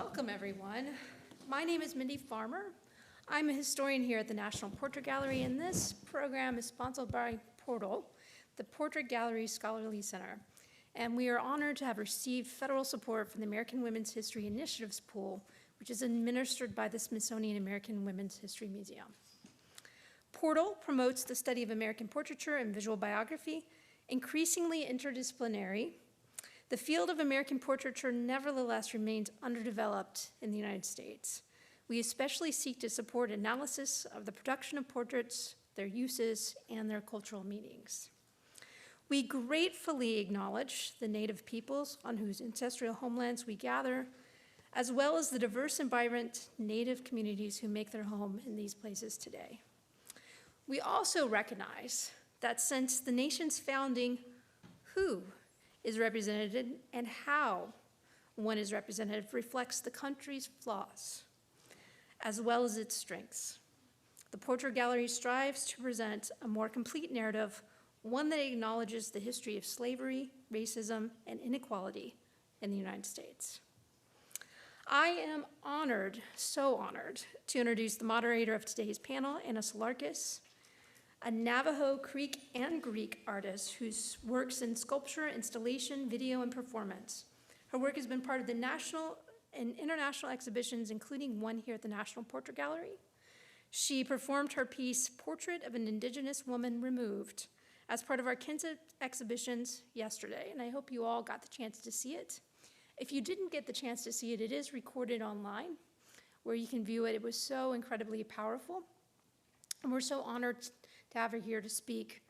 Welcome, everyone. My name is Mindy Farmer. I'm a historian here at the National Portrait Gallery, and this program is sponsored by Portal, the Portrait Gallery Scholarly Center. And we are honored to have received federal support from the American Women's History Initiatives Pool, which is administered by the Smithsonian American Women's History Museum. Portal promotes the study of American portraiture and visual biography, increasingly interdisciplinary. The field of American portraiture nevertheless remains underdeveloped in the United States. We especially seek to support analysis of the production of portraits, their uses, and their cultural meanings. We gratefully acknowledge the Native peoples on whose ancestral homelands we gather, as well as the diverse and vibrant Native communities who make their home in these places today. We also recognize that since the nation's founding, who is represented and how one is represented reflects the country's flaws, as well as its strengths. The Portrait Gallery strives to present a more complete narrative, one that acknowledges the history of slavery, racism, and inequality in the United States. I am honored, so honored, to introduce the moderator of today's panel, Anna Tsouhlarakis, a Navajo, Creek, and Greek artist who works in sculpture, installation, video, and performance. Her work has been part of the national and international exhibitions, including one here at the National Portrait Gallery. She performed her piece, Portrait of an Indigenous Woman Removed, as part of our Kinship exhibitions yesterday, and I hope you all got the chance to see it. If you didn't get the chance to see it, it is recorded online, where you can view it. It was so incredibly powerful, and we're so honored to have her here to speak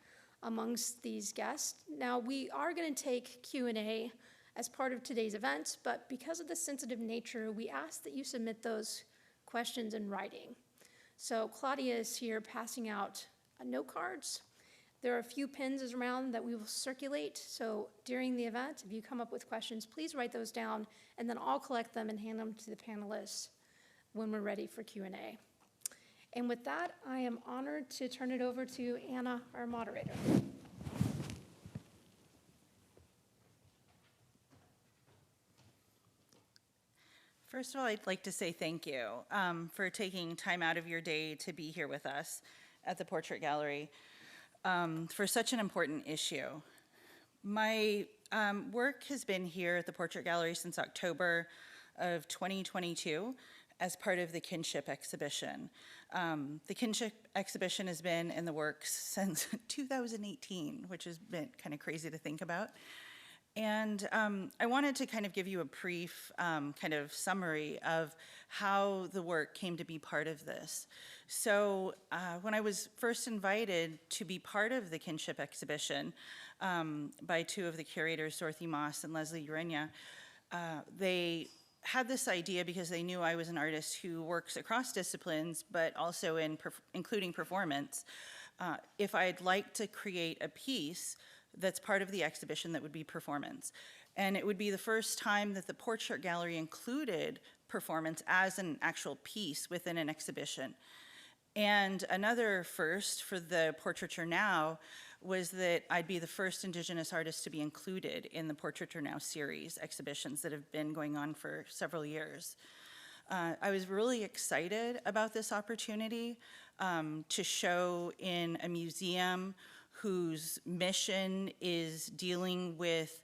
amongst these guests. Now, we are going to take Q&A as part of today's event, but because of the sensitive nature, we ask that you submit those questions in writing. So Claudia is here passing out note cards. There are a few pins around that we will circulate, so during the event, if you come up with questions, please write those down, and then I'll collect them and hand them to the panelists when we're ready for Q&A. And with that, I am honored to turn it over to Anna, our moderator. First of all, I'd like to say thank you for taking time out of your day to be here with us at the Portrait Gallery for such an important issue. My work has been here at the Portrait Gallery since October of 2022 as part of the Kinship exhibition. The Kinship exhibition has been in the works since 2018, which has been kind of crazy to think about. And I wanted to kind of give you a brief kind of summary of how the work came to be part of this. So when I was first invited to be part of the Kinship exhibition by two of the curators, Dorothy Moss and Leslie Urenia, they had this idea because they knew I was an artist who works across disciplines, but also including performance. If I'd like to create a piece that's part of the exhibition that would be performance. And it would be the first time that the Portrait Gallery included performance as an actual piece within an exhibition. And another first for the Portraiture Now was that I'd be the first Indigenous artist to be included in the Portraiture Now series exhibitions that have been going on for several years. I was really excited about this opportunity to show in a museum whose mission is dealing with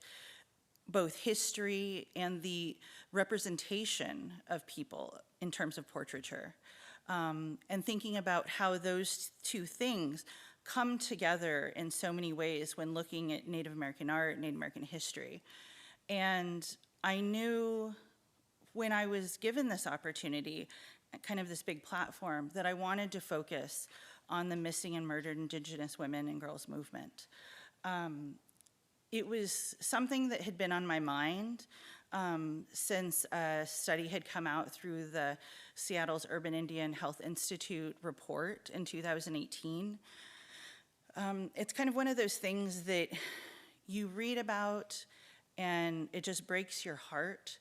both history and the representation of people in terms of portraiture, and thinking about how those two things come together in so many ways when looking at Native American art, Native American history. And I knew when I was given this opportunity, kind of this big platform, that I wanted to focus on the missing and murdered Indigenous women and girls movement. It was something that had been on my mind since a study had come out through the Seattle's Urban Indian Health Institute report in 2018. It's kind of one of those things that you read about and it just breaks your heart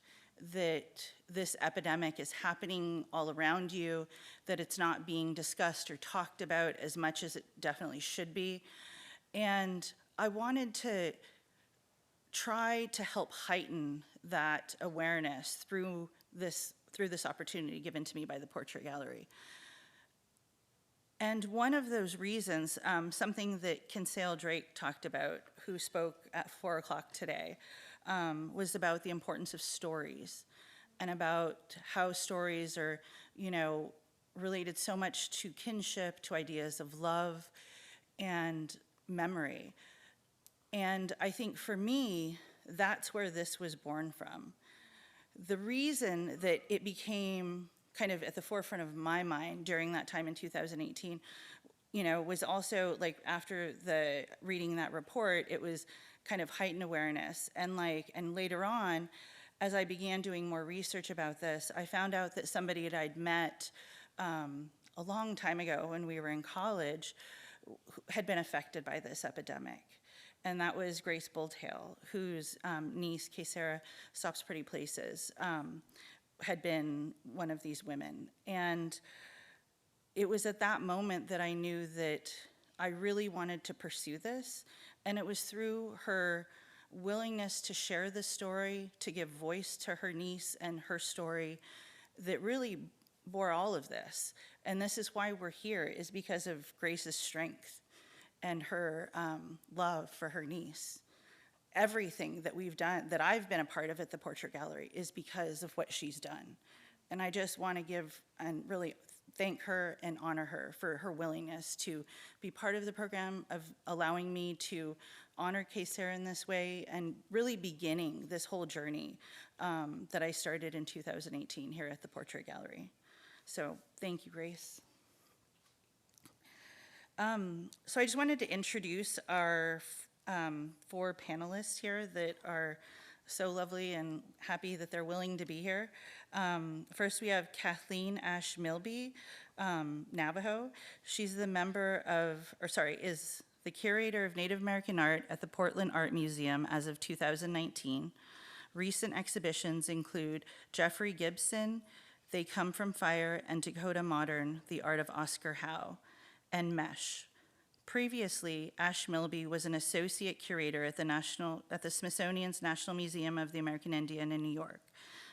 that this epidemic is happening all around you, that it's not being discussed or talked about as much as it definitely should be. And I wanted to try to help heighten that awareness through this opportunity given to me by the Portrait Gallery. And one of those reasons, something that Kinsale Drake talked about, who spoke at 4 o'clock today, was about the importance of stories and about how stories are, related so much to kinship, to ideas of love and memory. And I think for me, that's where this was born from. The reason that it became kind of at the forefront of my mind during that time in 2018, was also like after reading that report, it was kind of heightened awareness. And later on, as I began doing more research about this, I found out that somebody that I'd met a long time ago when we were in college had been affected by this epidemic. And that was Grace Bulltail, whose niece, Kaysara Stops Pretty Places, had been one of these women. And it was at that moment that I knew that I really wanted to pursue this. And it was through her willingness to share the story, to give voice to her niece and her story, that really bore all of this. And this is why we're here, is because of Grace's strength and her love for her niece. Everything that we've done, that I've been a part of at the Portrait Gallery, is because of what she's done. And I just want to give and really thank her and honor her for her willingness to be part of the program, of allowing me to honor Kaysara in this way, and really beginning this whole journey that I started in 2018 here at the Portrait Gallery. So thank you, Grace. So I just wanted to introduce our 4 panelists here that are so lovely and happy that they're willing to be here. First, we have Kathleen Ash-Milby, Navajo. She's the is the curator of Native American art at the Portland Art Museum as of 2019. Recent exhibitions include Jeffrey Gibson, They Come From Fire, and Dakota Modern, The Art of Oscar Howe, and Mesh. Previously, Ash-Milby was an associate curator at the Smithsonian's National Museum of the American Indian in New York.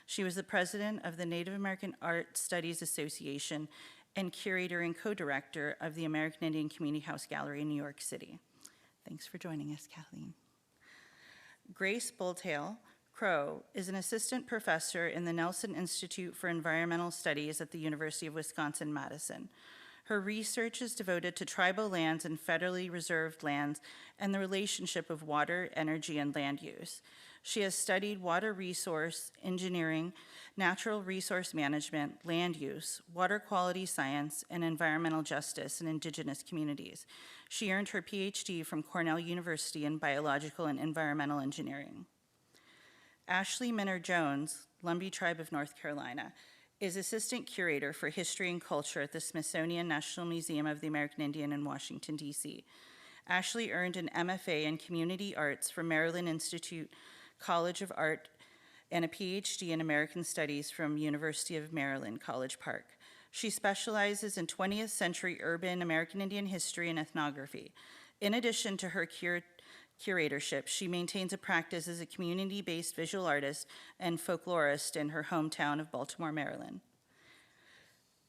She was the president of the Native American Art Studies Association and curator and co-director of the American Indian Community House Gallery in New York City. Thanks for joining us, Kathleen. Grace Bulltail Crow is an assistant professor in the Nelson Institute for Environmental Studies at the University of Wisconsin-Madison. Her research is devoted to tribal lands and federally reserved lands and the relationship of water, energy, and land use. She has studied water resource engineering, natural resource management, land use, water quality science, and environmental justice in indigenous communities. She earned her PhD from Cornell University in biological and environmental engineering. Ashley Minner-Jones, Lumbee Tribe of North Carolina, is assistant curator for history and culture at the Smithsonian National Museum of the American Indian in Washington, D.C. Ashley earned an MFA in community arts from Maryland Institute College of Art and a PhD in American Studies from University of Maryland, College Park. She specializes in 20th century urban American Indian history and ethnography. In addition to her curatorship, she maintains a practice as a community-based visual artist and folklorist in her hometown of Baltimore, Maryland.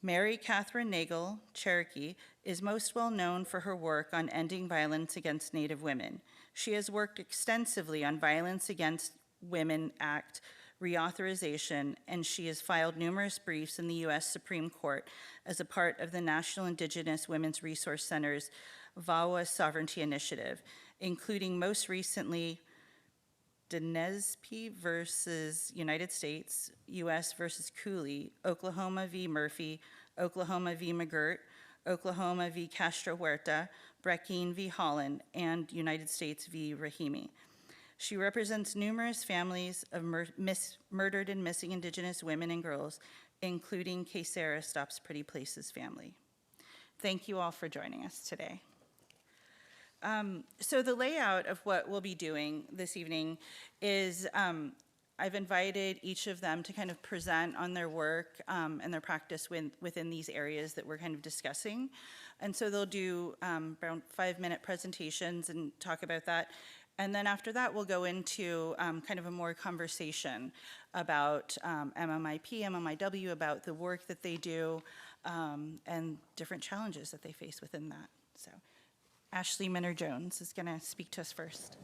Mary Kathryn Nagle, Cherokee, is most well known for her work on ending violence against Native women. She has worked extensively on Violence Against Women Act reauthorization, and she has filed numerous briefs in the U.S. Supreme Court as a part of the National Indigenous Women's Resource Center's VAWA Sovereignty Initiative, including most recently Dinespe versus United States, U.S. versus Cooley, Oklahoma v. Murphy, Oklahoma v. McGirt, Oklahoma v. Castro Huerta, Breckine v. Holland, and United States v. Rahimi. She represents numerous families of murdered and missing Indigenous women and girls, including Kaysara Stops Pretty Places family. Thank you all for joining us today. So the layout of what we'll be doing this evening is I've invited each of them to kind of present on their work and their practice within these areas that we're kind of discussing. And so they'll do around 5-minute presentations and talk about that. And then after that, we'll go into kind of a more conversation about MMIP, MMIW, about the work that they do, and different challenges that they face within that. So Ashley Minner-Jones is going to speak to us first.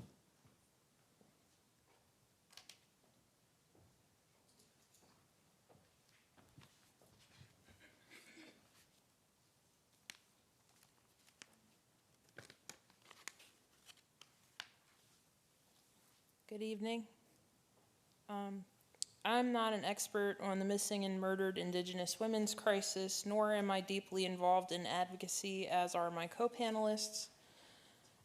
Good evening. I'm not an expert on the missing and murdered Indigenous women's crisis, nor am I deeply involved in advocacy, as are my co-panelists.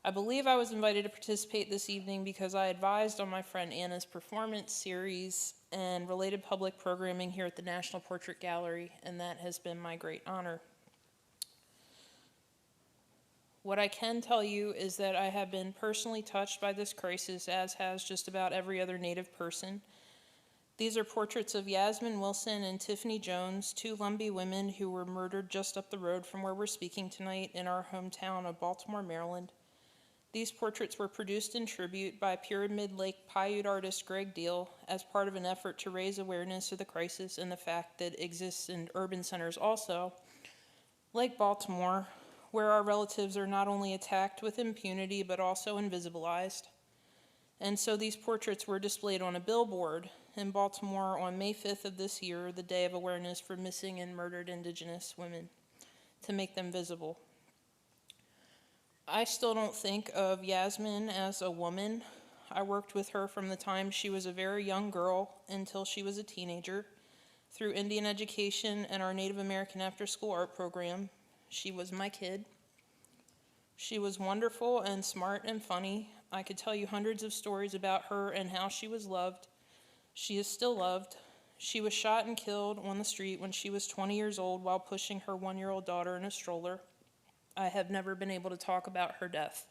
I believe I was invited to participate this evening because I advised on my friend Anna's performance series and related public programming here at the National Portrait Gallery, and that has been my great honor. What I can tell you is that I have been personally touched by this crisis, as has just about every other Native person. These are portraits of Yasmin Wilson and Tiffany Jones, two Lumbee women who were murdered just up the road from where we're speaking tonight in our hometown of Baltimore, Maryland. These portraits were produced in tribute by Pyramid Lake Paiute artist Greg Deal as part of an effort to raise awareness of the crisis and the fact that it exists in urban centers also, like Baltimore, where our relatives are not only attacked with impunity but also invisibilized. And so these portraits were displayed on a billboard in Baltimore on May 5th of this year, the Day of Awareness for Missing and Murdered Indigenous Women, to make them visible. I still don't think of Yasmin as a woman. I worked with her from the time she was a very young girl until she was a teenager through Indian education and our Native American after-school art program. She was my kid. She was wonderful and smart and funny. I could tell you hundreds of stories about her and how she was loved. She is still loved. She was shot and killed on the street when she was 20 years old while pushing her 1-year-old daughter in a stroller. I have never been able to talk about her death.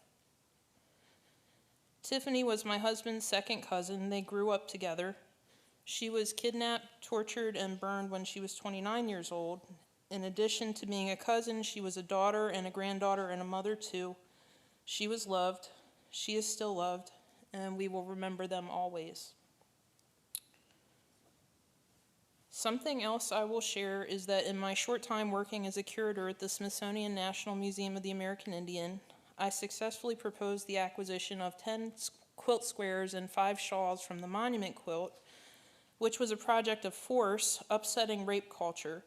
Tiffany was my husband's second cousin. They grew up together. She was kidnapped, tortured, and burned when she was 29 years old. In addition to being a cousin, she was a daughter and a granddaughter and a mother too. She was loved, she is still loved, and we will remember them always. Something else I will share is that in my short time working as a curator at the Smithsonian National Museum of the American Indian, I successfully proposed the acquisition of 10 quilt squares and 5 shawls from the monument quilt, which was a project of force, upsetting rape culture.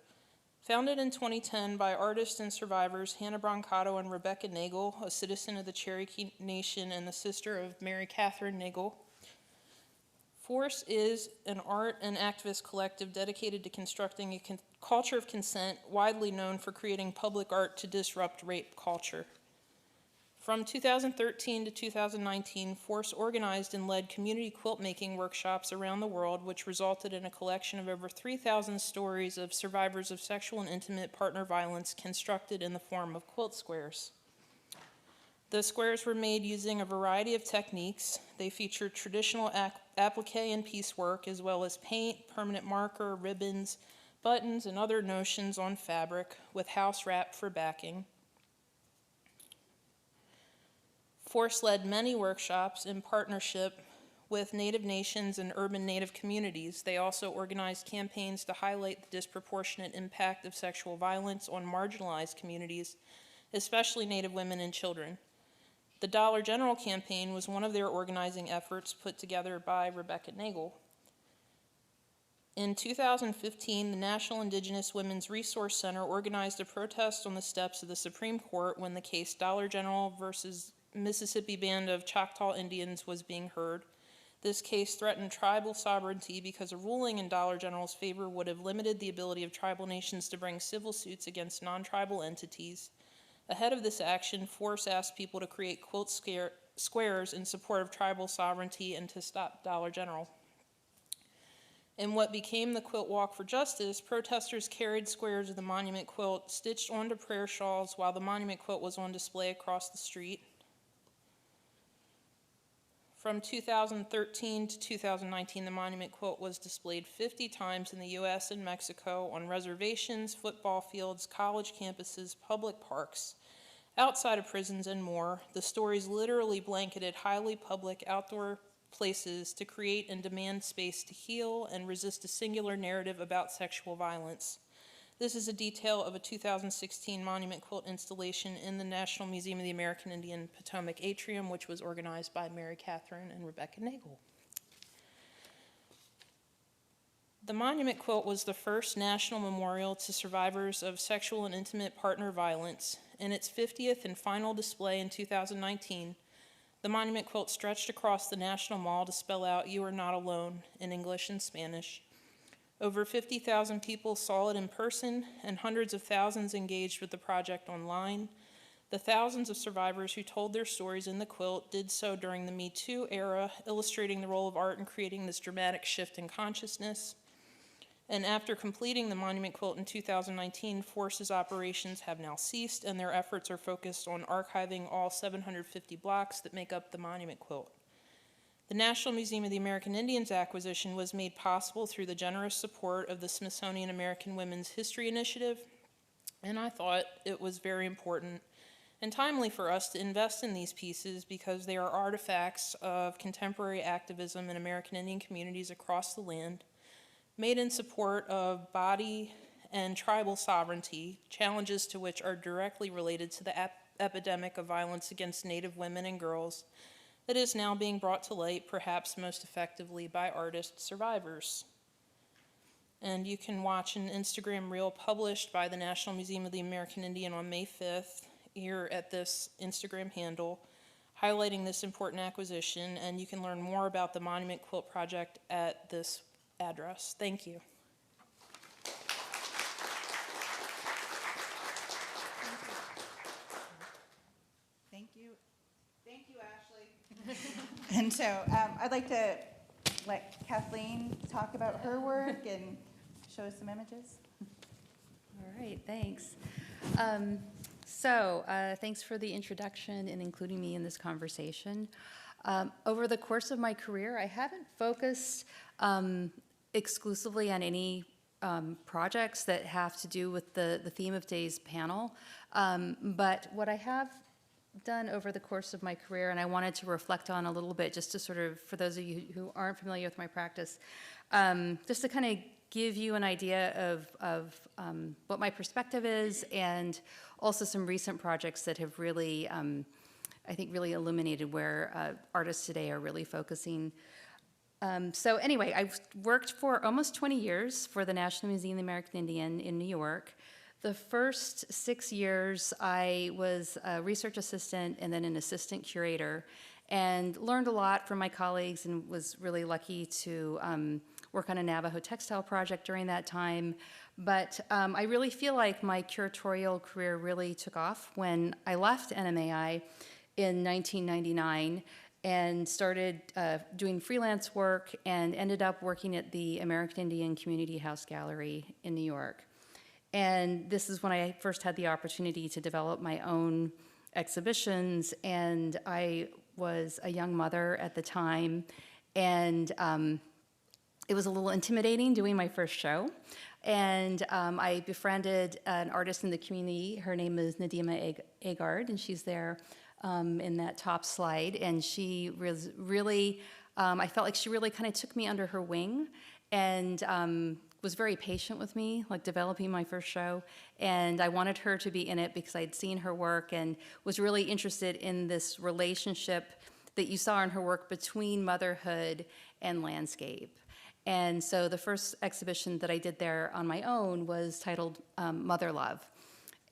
Founded in 2010 by artists and survivors Hannah Brancato and Rebecca Nagle, a citizen of the Cherokee Nation and the sister of Mary Kathryn Nagle. Force is an art and activist collective dedicated to constructing a culture of consent, widely known for creating public art to disrupt rape culture. From 2013 to 2019, Force organized and led community quilt making workshops around the world, which resulted in a collection of over 3,000 stories of survivors of sexual and intimate partner violence constructed in the form of quilt squares. The squares were made using a variety of techniques. They featured traditional applique and piecework, as well as paint, permanent marker, ribbons, buttons, and other notions on fabric, with house wrap for backing. Force led many workshops in partnership with Native nations and urban Native communities. They also organized campaigns to highlight the disproportionate impact of sexual violence on marginalized communities, especially Native women and children. The Dollar General campaign was one of their organizing efforts put together by Rebecca Nagle. In 2015, the National Indigenous Women's Resource Center organized a protest on the steps of the Supreme Court when the case Dollar General versus Mississippi Band of Choctaw Indians was being heard. This case threatened tribal sovereignty because a ruling in Dollar General's favor would have limited the ability of tribal nations to bring civil suits against non-tribal entities. Ahead of this action, Force asked people to create quilt squares in support of tribal sovereignty and to stop Dollar General. In what became the Quilt Walk for Justice, protesters carried squares of the monument quilt stitched onto prayer shawls while the monument quilt was on display across the street. From 2013 to 2019, the monument quilt was displayed 50 times in the U.S. and Mexico on reservations, football fields, college campuses, public parks. Outside of prisons and more, the stories literally blanketed highly public outdoor places to create and demand space to heal and resist a singular narrative about sexual violence. This is a detail of a 2016 monument quilt installation in the National Museum of the American Indian Potomac Atrium, which was organized by Mary Kathryn and Rebecca Nagle. The monument quilt was the first national memorial to survivors of sexual and intimate partner violence. In its 50th and final display in 2019, the monument quilt stretched across the National Mall to spell out "You are not alone" in English and Spanish. Over 50,000 people saw it in person, and hundreds of thousands engaged with the project online. The thousands of survivors who told their stories in the quilt did so during the Me Too era, illustrating the role of art in creating this dramatic shift in consciousness. And after completing the monument quilt in 2019, Force's operations have now ceased, and their efforts are focused on archiving all 750 blocks that make up the monument quilt. The National Museum of the American Indians acquisition was made possible through the generous support of the Smithsonian American Women's History Initiative, and I thought it was very important and timely for us to invest in these pieces because they are artifacts of contemporary activism in American Indian communities across the land, made in support of body and tribal sovereignty, challenges to which are directly related to the epidemic of violence against Native women and girls that is now being brought to light, perhaps most effectively by artist survivors. And you can watch an Instagram reel published by the National Museum of the American Indian on May 5th here at this Instagram handle, highlighting this important acquisition, and you can learn more about the Monument Quilt Project at this address. Thank you. Thank you. Thank you, Ashley. And so I'd like to let Kathleen talk about her work and show us some images. All right, thanks. Thanks for the introduction and including me in this conversation. Over the course of my career, I haven't focused exclusively on any projects that have to do with the theme of today's panel. But what I have done over the course of my career, and I wanted to reflect on a little bit, just to sort of, for those of you who aren't familiar with my practice, just to kind of give you an idea of what my perspective is, and also some recent projects that have really, I think, really illuminated where artists today are really focusing. So anyway, I've worked for almost 20 years for the National Museum of the American Indian in New York. The first 6 years, I was a research assistant and then an assistant curator, and learned a lot from my colleagues and was really lucky to work on a Navajo textile project during that time. But I really feel like my curatorial career really took off when I left NMAI in 1999 and started doing freelance work and ended up working at the American Indian Community House Gallery in New York. And this is when I first had the opportunity to develop my own exhibitions, and I was a young mother at the time, and it was a little intimidating doing my first show. And I befriended an artist in the community. Her name is Nadima Agard, and she's there in that top slide. And she was really, I felt like she really kind of took me under her wing and was very patient with me, like developing my first show. And I wanted her to be in it because I'd seen her work and was really interested in this relationship that you saw in her work between motherhood and landscape. And so the first exhibition that I did there on my own was titled Mother Love.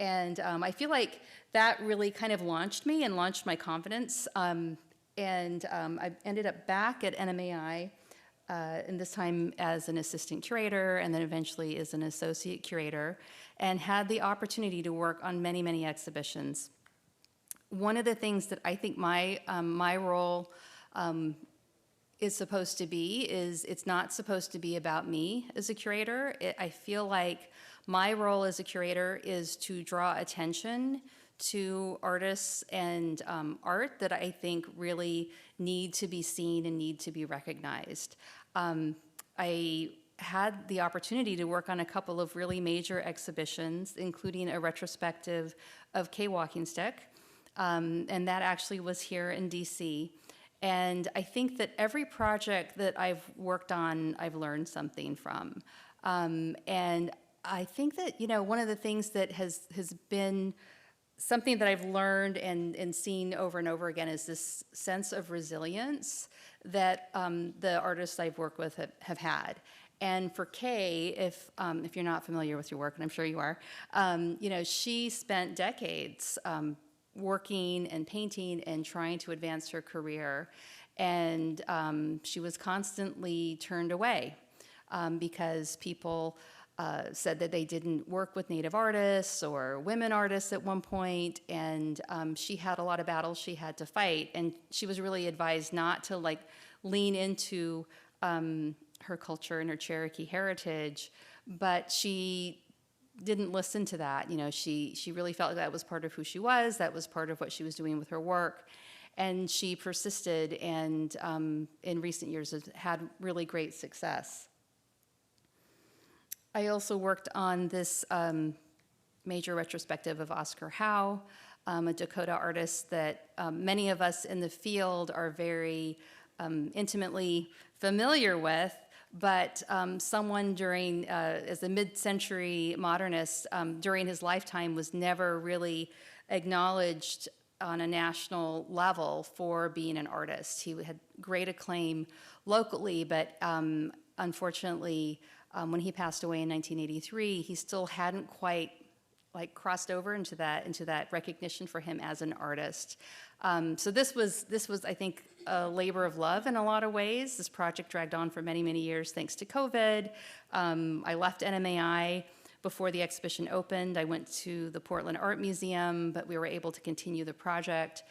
And I feel like that really kind of launched me and launched my confidence. I ended up back at NMAI, and this time as an assistant curator, and then eventually as an associate curator, and had the opportunity to work on many, many exhibitions. One of the things that I think my role is supposed to be is it's not supposed to be about me as a curator. I feel like my role as a curator is to draw attention to artists and art that I think really need to be seen and need to be recognized. I had the opportunity to work on a couple of really major exhibitions, including a retrospective of K Walking Stick, and that actually was here in DC. And I think that every project that I've worked on, I've learned something from. And I think that, one of the things that has been something that I've learned and seen over and over again is this sense of resilience that the artists I've worked with have had. And for Kay, if you're not familiar with your work, and I'm sure you are, she spent decades working and painting and trying to advance her career. And she was constantly turned away because people said that they didn't work with Native artists or women artists at one point. And she had a lot of battles she had to fight. And she was really advised not to lean into her culture and her Cherokee heritage, but she didn't listen to that. She really felt like that was part of who she was, that was part of what she was doing with her work, and she persisted, and in recent years has had really great success. I also worked on this major retrospective of Oscar Howe, a Dakota artist that many of us in the field are very intimately familiar with, but someone during, as a mid-century modernist, during his lifetime was never really acknowledged on a national level for being an artist. He had great acclaim locally, but unfortunately, when he passed away in 1983, he still hadn't quite crossed over into that recognition for him as an artist. So this was, I think, a labor of love in a lot of ways. This project dragged on for many, many years thanks to COVID. I left NMAI before the exhibition opened. I went to the Portland Art Museum, but we were able to continue the project.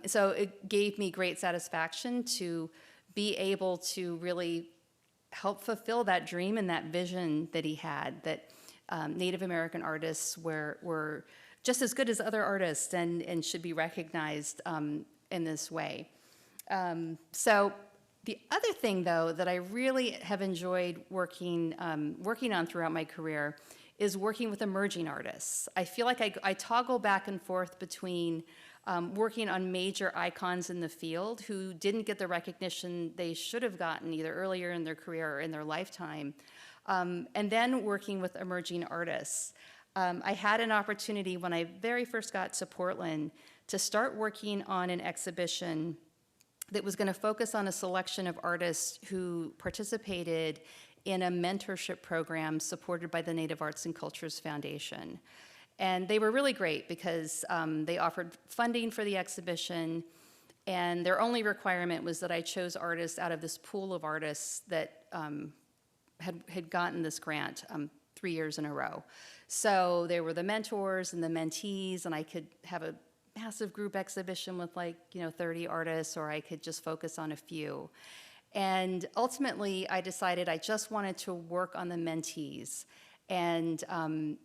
So it gave me great satisfaction to be able to really help fulfill that dream and that vision that he had, that Native American artists were just as good as other artists and should be recognized in this way. So the other thing, though, that I really have enjoyed working on throughout my career is working with emerging artists. I feel like I toggle back and forth between working on major icons in the field who didn't get the recognition they should have gotten either earlier in their career or in their lifetime, and then working with emerging artists. I had an opportunity when I very first got to Portland to start working on an exhibition that was going to focus on a selection of artists who participated in a mentorship program supported by the Native Arts and Cultures Foundation. And they were really great because they offered funding for the exhibition, and their only requirement was that I chose artists out of this pool of artists that had gotten this grant 3 years in a row. So there were the mentors and the mentees, and I could have a massive group exhibition with 30 artists, or I could just focus on a few. And ultimately, I decided I just wanted to work on the mentees. And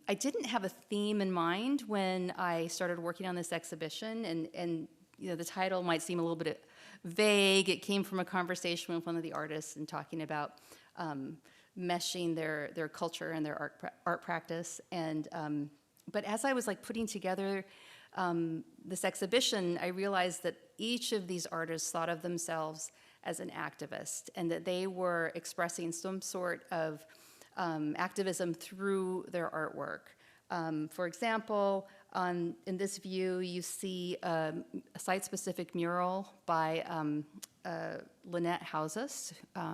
I didn't have a theme in mind when I started working on this exhibition, and the title might seem a little bit vague. It came from a conversation with one of the artists and talking about meshing their culture and their art practice. And but as I was putting together this exhibition, I realized that each of these artists thought of themselves as an activist, and that they were expressing some sort of activism through their artwork. For example, in this view, you see a site-specific mural by Lynette Houses,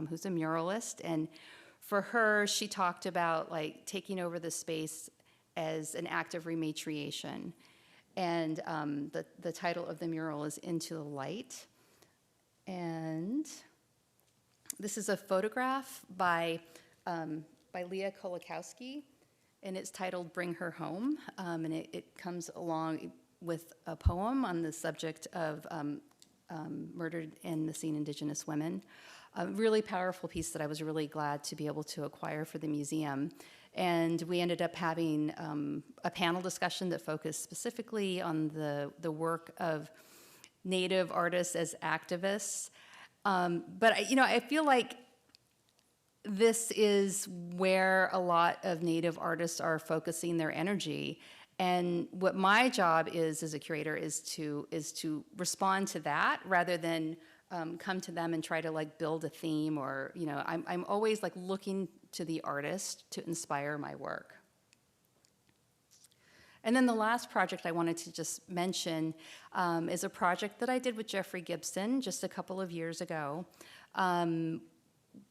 who's a muralist, and for her, she talked about taking over the space as an act of rematriation. And the title of the mural is Into the Light. And this is a photograph by Leah Kolakowski, and it's titled Bring Her Home. And it comes along with a poem on the subject of murdered and missing Indigenous women. A really powerful piece that I was really glad to be able to acquire for the museum. And we ended up having a panel discussion that focused specifically on the work of Native artists as activists. But I feel like this is where a lot of Native artists are focusing their energy. And what my job is as a curator is to respond to that rather than come to them and try to like build a theme, or, you know, I'm always like looking to the artist to inspire my work. And then the last project I wanted to just mention is a project that I did with Jeffrey Gibson just a couple of years ago.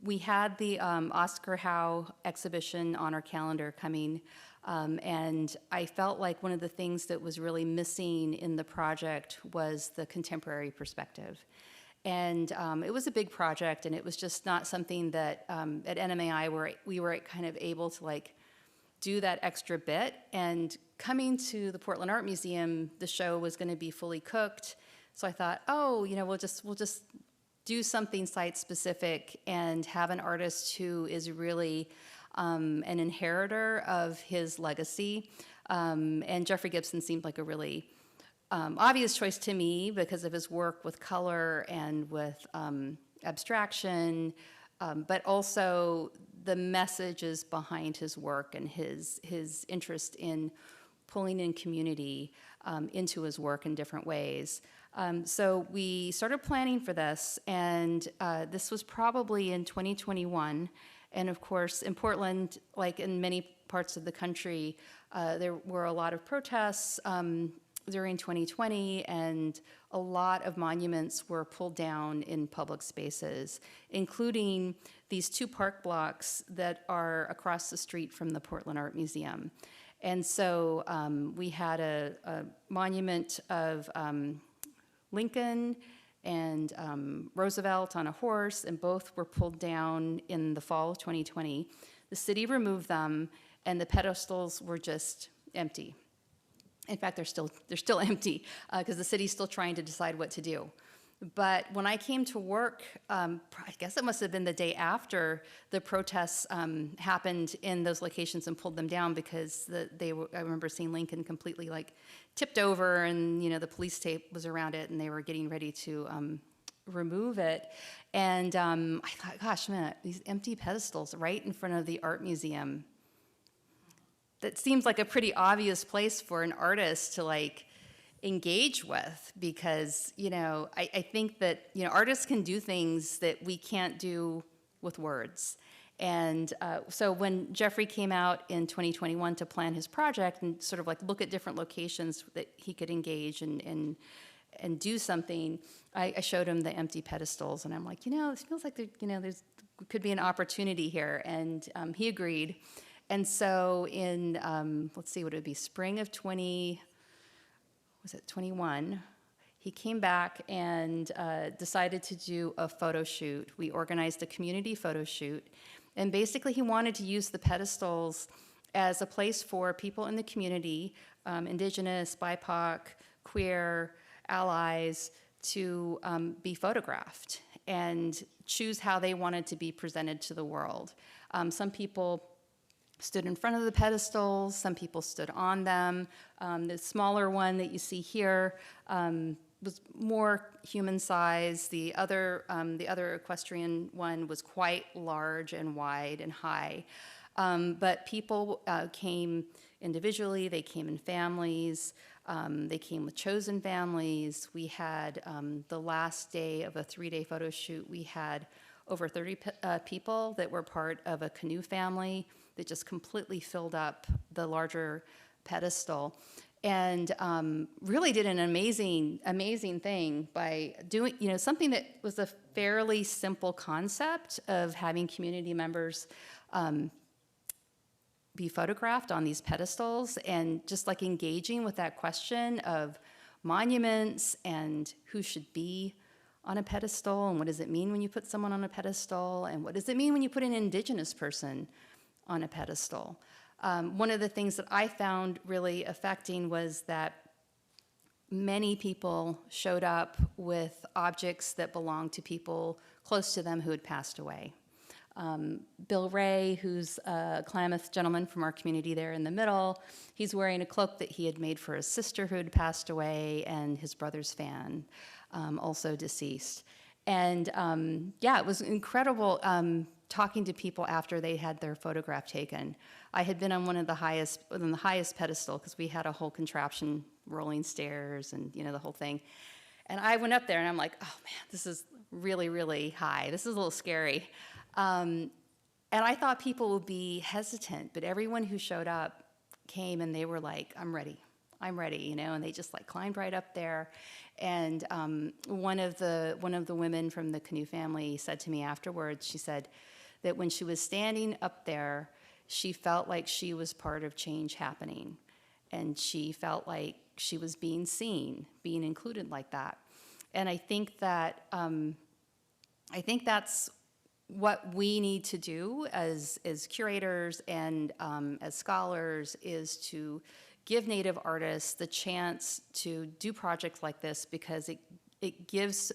We had the Oscar Howe exhibition on our calendar coming, and I felt like one of the things that was really missing in the project was the contemporary perspective. And it was a big project, and it was just not something that at NMAI we were kind of able to like do that extra bit. And coming to the Portland Art Museum, the show was going to be fully cooked. So I thought, oh, you know, we'll just do something site-specific and have an artist who is really an inheritor of his legacy. And Jeffrey Gibson seemed like a really obvious choice to me because of his work with color and with abstraction, but also the messages behind his work and his interest in pulling in community into his work in different ways. So we started planning for this, and this was probably in 2021. And of course, in Portland, like in many parts of the country, there were a lot of protests during 2020, and a lot of monuments were pulled down in public spaces, including these 2 park blocks that are across the street from the Portland Art Museum. And so we had a monument of Lincoln and Roosevelt on a horse, and both were pulled down in the fall of 2020. The city removed them, and the pedestals were just empty. In fact, they're still empty because the city's still trying to decide what to do. But when I came to work, I guess it must have been the day after the protests happened in those locations and pulled them down, because I remember seeing Lincoln completely like tipped over, and you know the police tape was around it, and they were getting ready to remove it. And I thought, gosh, man, these empty pedestals right in front of the art museum. That seems like a pretty obvious place for an artist to like engage with, because, you know, I think that, you know, artists can do things that we can't do with words. And so when Jeffrey came out in 2021 to plan his project and sort of like look at different locations that he could engage and do something, I showed him the empty pedestals, and I'm like, you know, it feels like there's could be an opportunity here, and he agreed. And so in, let's see, what it would be, spring of 21, he came back and decided to do a photo shoot. We organized a community photo shoot, and basically he wanted to use the pedestals as a place for people in the community, Indigenous, BIPOC, queer, allies, to be photographed and choose how they wanted to be presented to the world. Some people stood in front of the pedestals, some people stood on them. The smaller one that you see here was more human size. The other equestrian one was quite large and wide and high. But people came individually, they came in families, they came with chosen families. We had the last day of a 3-day photo shoot, we had over 30 people that were part of a canoe family that just completely filled up the larger pedestal, and really did an amazing thing by doing, you know, something that was a fairly simple concept of having community members be photographed on these pedestals, and just like engaging with that question of monuments and who should be on a pedestal, and what does it mean when you put someone on a pedestal, and what does it mean when you put an Indigenous person on a pedestal. One of the things that I found really affecting was that many people showed up with objects that belonged to people close to them who had passed away. Bill Ray, who's a Klamath gentleman from our community there in the middle, he's wearing a cloak that he had made for his sister who had passed away, and his brother's fan, also deceased. And yeah, it was incredible talking to people after they had their photograph taken. I had been on on the highest pedestal, because we had a whole contraption, rolling stairs and, you know, the whole thing. And I went up there and I'm like, oh man, this is really, really high. This is a little scary. And I thought people would be hesitant, but everyone who showed up came and they were like, I'm ready, you know, and they just like climbed right up there. And one of the women from the canoe family said to me afterwards, she said that when she was standing up there, she felt like she was part of change happening. And she felt like she was being seen, being included like that. And I think that, I think that's what we need to do as curators and as scholars, is to give Native artists the chance to do projects like this, because it gives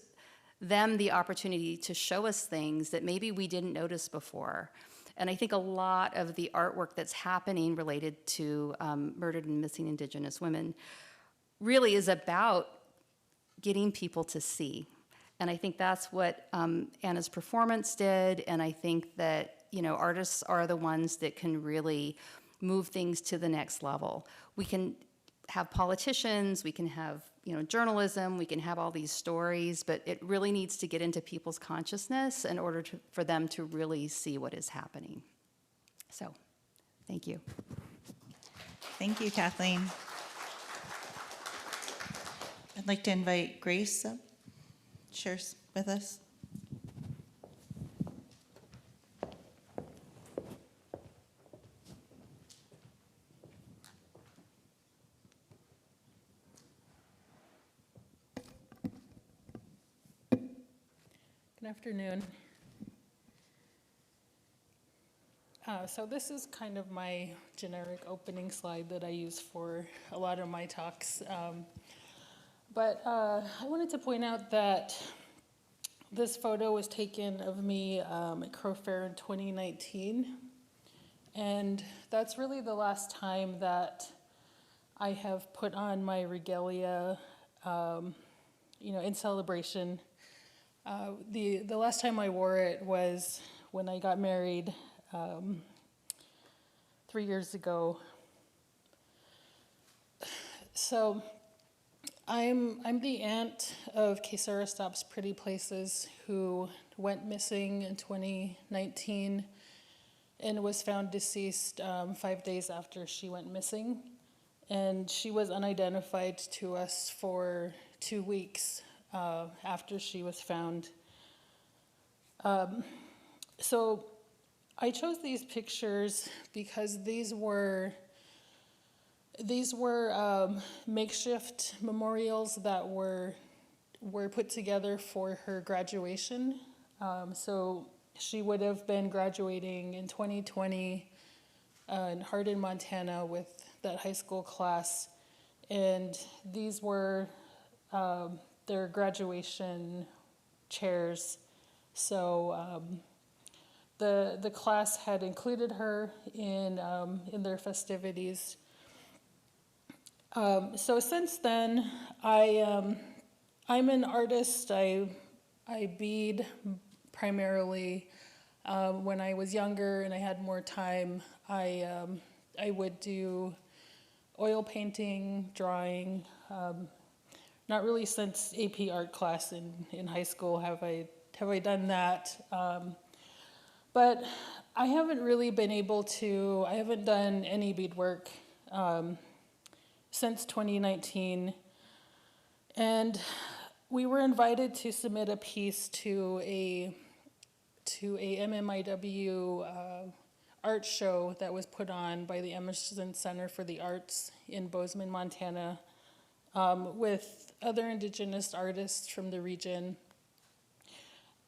them the opportunity to show us things that maybe we didn't notice before. And I think a lot of the artwork that's happening related to murdered and missing Indigenous women really is about getting people to see. And I think that's what Anna's performance did, and I think that, you know, artists are the ones that can really move things to the next level. We can have politicians, we can have, you know, journalism, we can have all these stories, but it really needs to get into people's consciousness in order for them to really see what is happening. So, thank you. Thank you, Kathleen. I'd like to invite Grace up, shares with us. Good afternoon. So this is kind of my generic opening slide that I use for a lot of my talks. But I wanted to point out that this photo was taken of me at Crow Fair in 2019. And that's really the last time that I have put on my regalia, you know, in celebration. The last time I wore it was when I got married 3 years ago. So I'm the aunt of Kaysara Stops Pretty Places, who went missing in 2019 and was found deceased 5 days after she went missing. And she was unidentified to us for 2 weeks after she was found. So I chose these pictures because these were makeshift memorials that were put together for her graduation. So she would have been graduating in 2020 in Hardin, Montana, with that high school class, and these were their graduation chairs. So the class had included her in their festivities. So since then, I'm an artist. I bead primarily. When I was younger and I had more time, I would do oil painting, drawing. Not really since AP art class in high school have I done that. But I haven't really been able to. I haven't done any beadwork since 2019, and we were invited to submit a piece to a MMIW art show that was put on by the Emerson Center for the Arts in Bozeman, Montana, with other Indigenous artists from the region.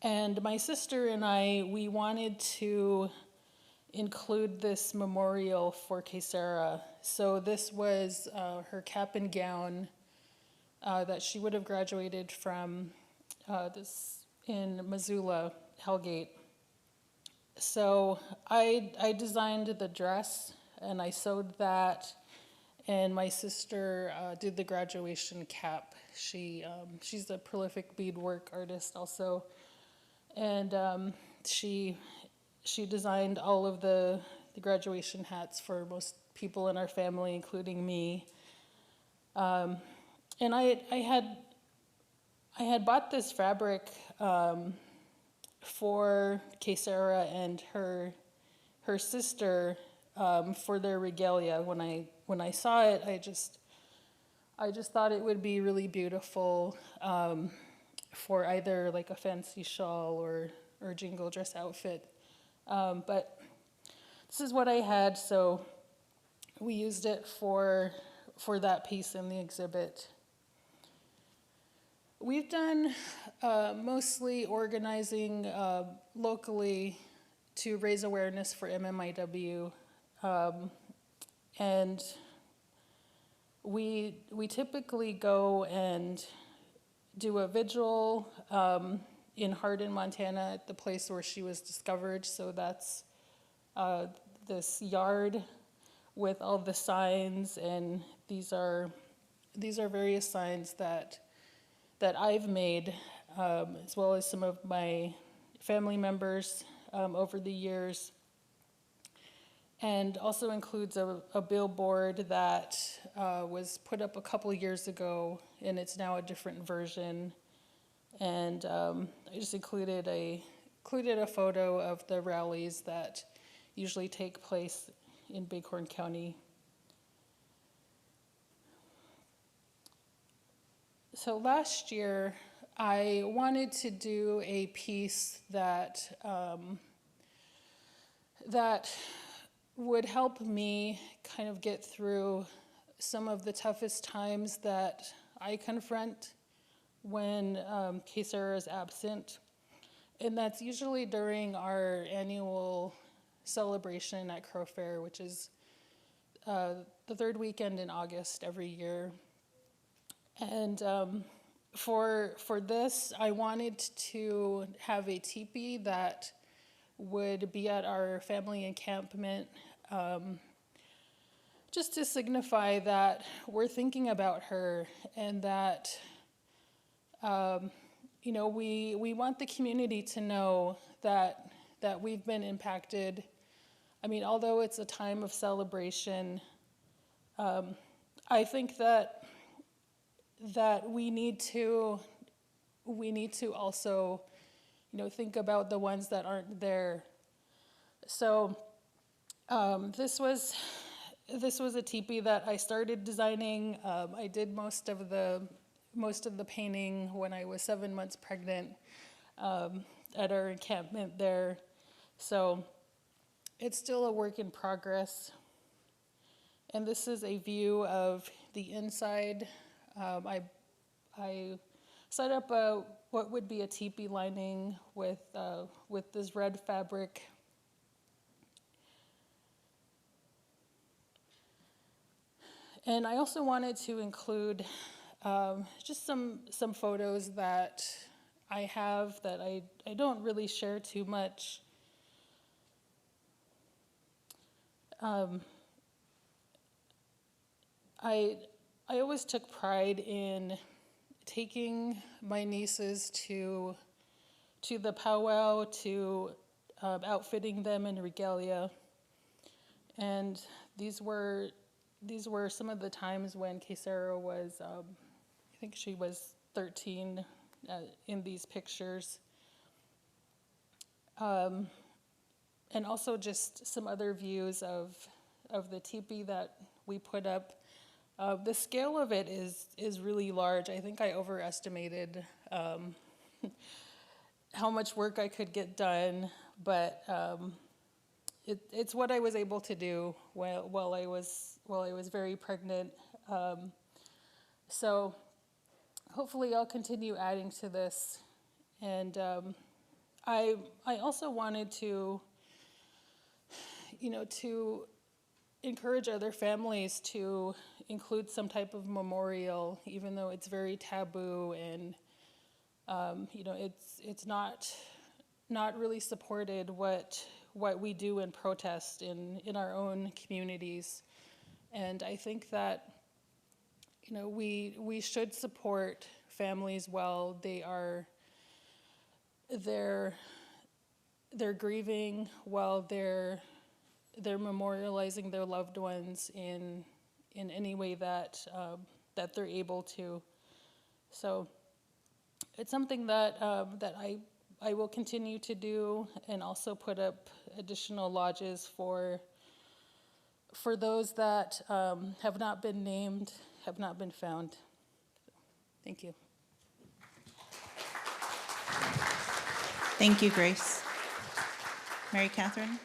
And my sister and we wanted to include this memorial for Kaysara. So this was her cap and gown that she would have graduated from this in Missoula, Hellgate. So I designed the dress and I sewed that, and my sister did the graduation cap. She's a prolific beadwork artist also, and she she designed all of the graduation hats for most people in our family, including me. And I had bought this fabric for Kesara and her sister for their regalia. When I saw it, I just thought it would be really beautiful for either like a fancy shawl or jingle dress outfit. But this is what I had, so we used it for that piece in the exhibit. We've done mostly organizing locally to raise awareness for MMIW, and we typically go and do a vigil in Hardin, Montana, at the place where she was discovered. So that's this yard with all the signs, and these are various signs that I've made, as well as some of my family members over the years, and also includes a billboard that was put up a couple years ago, and it's now a different version. And I just included a photo of the rallies that usually take place in Bighorn County. So last year, I wanted to do a piece that would help me kind of get through some of the toughest times that I confront when Kesara is absent. And that's usually during our annual celebration at Crow Fair, which is the third weekend in August every year. And for this, I wanted to have a teepee that would be at our family encampment, just to signify that we're thinking about her, and that we want the community to know that we've been impacted. I mean, although it's a time of celebration, I think that we need to also, think about the ones that aren't there. So this was a teepee that I started designing. I did most of the painting when I was 7 months pregnant at our encampment there. So it's still a work in progress. And this is a view of the inside. I set up what would be a teepee lining with this red fabric. And I also wanted to include just some photos that I have that I don't really share too much. I always took pride in taking my nieces to the powwow, to outfitting them in regalia, and these were some of the times when Kesara was, I think she was 13 in these pictures. And also just some other views of the teepee that we put up. The scale of it is really large. I think I overestimated how much work I could get done, but it's what I was able to do while I was very pregnant. So hopefully I'll continue adding to this. And I also wanted to encourage other families to include some type of memorial, even though it's very taboo and it's not really supported what we do in protest in our own communities. And I think that we should support families while they're they're grieving while they're memorializing their loved ones in any way that that they're able to. So it's something that that I will continue to do, and also put up additional lodges for those that have not been named, have not been found. Thank you. Thank you, Grace. Mary Kathryn?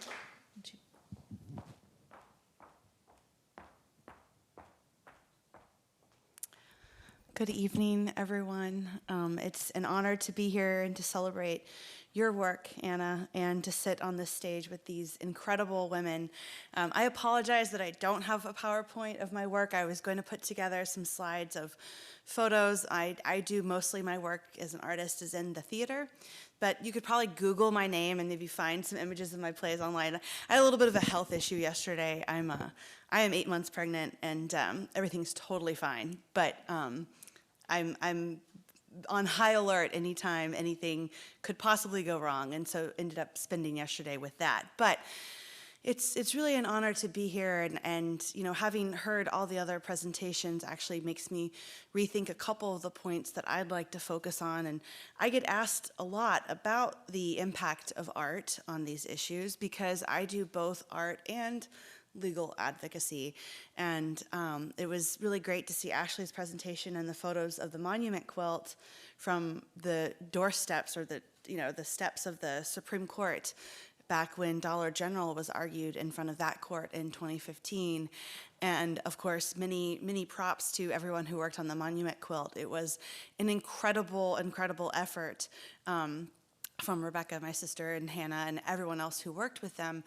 Good evening, everyone. It's an honor to be here and to celebrate your work, Anna, and to sit on this stage with these incredible women. I apologize that I don't have a PowerPoint of my work. I was going to put together some slides of photos. I do mostly my work as an artist is in the theater, but you could probably Google my name and maybe find some images of my plays online. I had a little bit of a health issue yesterday. I am 8 months pregnant, and everything's totally fine, but I'm on high alert anytime anything could possibly go wrong, and so ended up spending yesterday with that. But it's really an honor to be here, and you know, having heard all the other presentations actually makes me rethink a couple of the points that I'd like to focus on. And I get asked a lot about the impact of art on these issues because I do both art and legal advocacy. And it was really great to see Ashley's presentation and the photos of the monument quilt from the doorsteps, or the steps of the Supreme Court back when Dollar General was argued in front of that court in 2015. And of course, many props to everyone who worked on the monument quilt. It was an incredible effort from Rebecca, my sister, and Hannah, and everyone else who worked with them.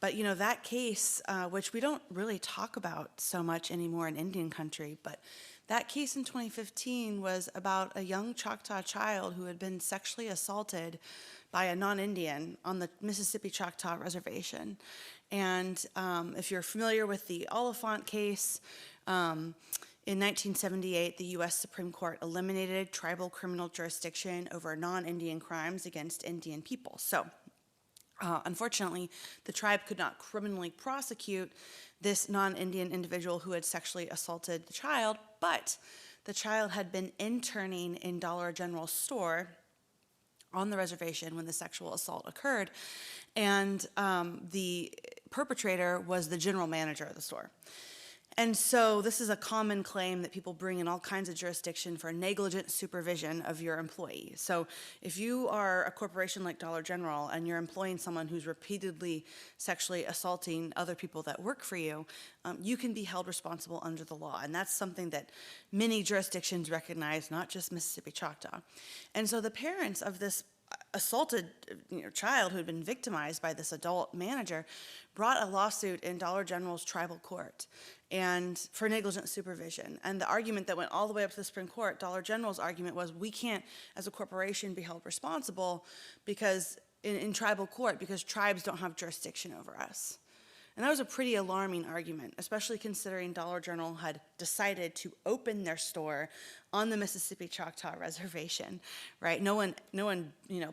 But you know, that case, which we don't really talk about so much anymore in Indian country, but that case in 2015 was about a young Choctaw child who had been sexually assaulted by a non-Indian on the Mississippi Choctaw Reservation. And if you're familiar with the Oliphant case, in 1978, the U.S. Supreme Court eliminated tribal criminal jurisdiction over non-Indian crimes against Indian people. So unfortunately, the tribe could not criminally prosecute this non-Indian individual who had sexually assaulted the child, but the child had been interning in Dollar General's store on the reservation when the sexual assault occurred, and the perpetrator was the general manager of the store. And so this is a common claim that people bring in all kinds of jurisdiction for negligent supervision of your employee. So if you are a corporation like Dollar General and you're employing someone who's repeatedly sexually assaulting other people that work for you, you can be held responsible under the law. And that's something that many jurisdictions recognize, not just Mississippi Choctaw. And so the parents of this assaulted child who had been victimized by this adult manager brought a lawsuit in Dollar General's tribal court and for negligent supervision. And the argument that went all the way up to the Supreme Court, Dollar General's argument was, we can't, as a corporation, be held responsible because in tribal court because tribes don't have jurisdiction over us. And that was a pretty alarming argument, especially considering Dollar General had decided to open their store on the Mississippi Choctaw Reservation, right? No one,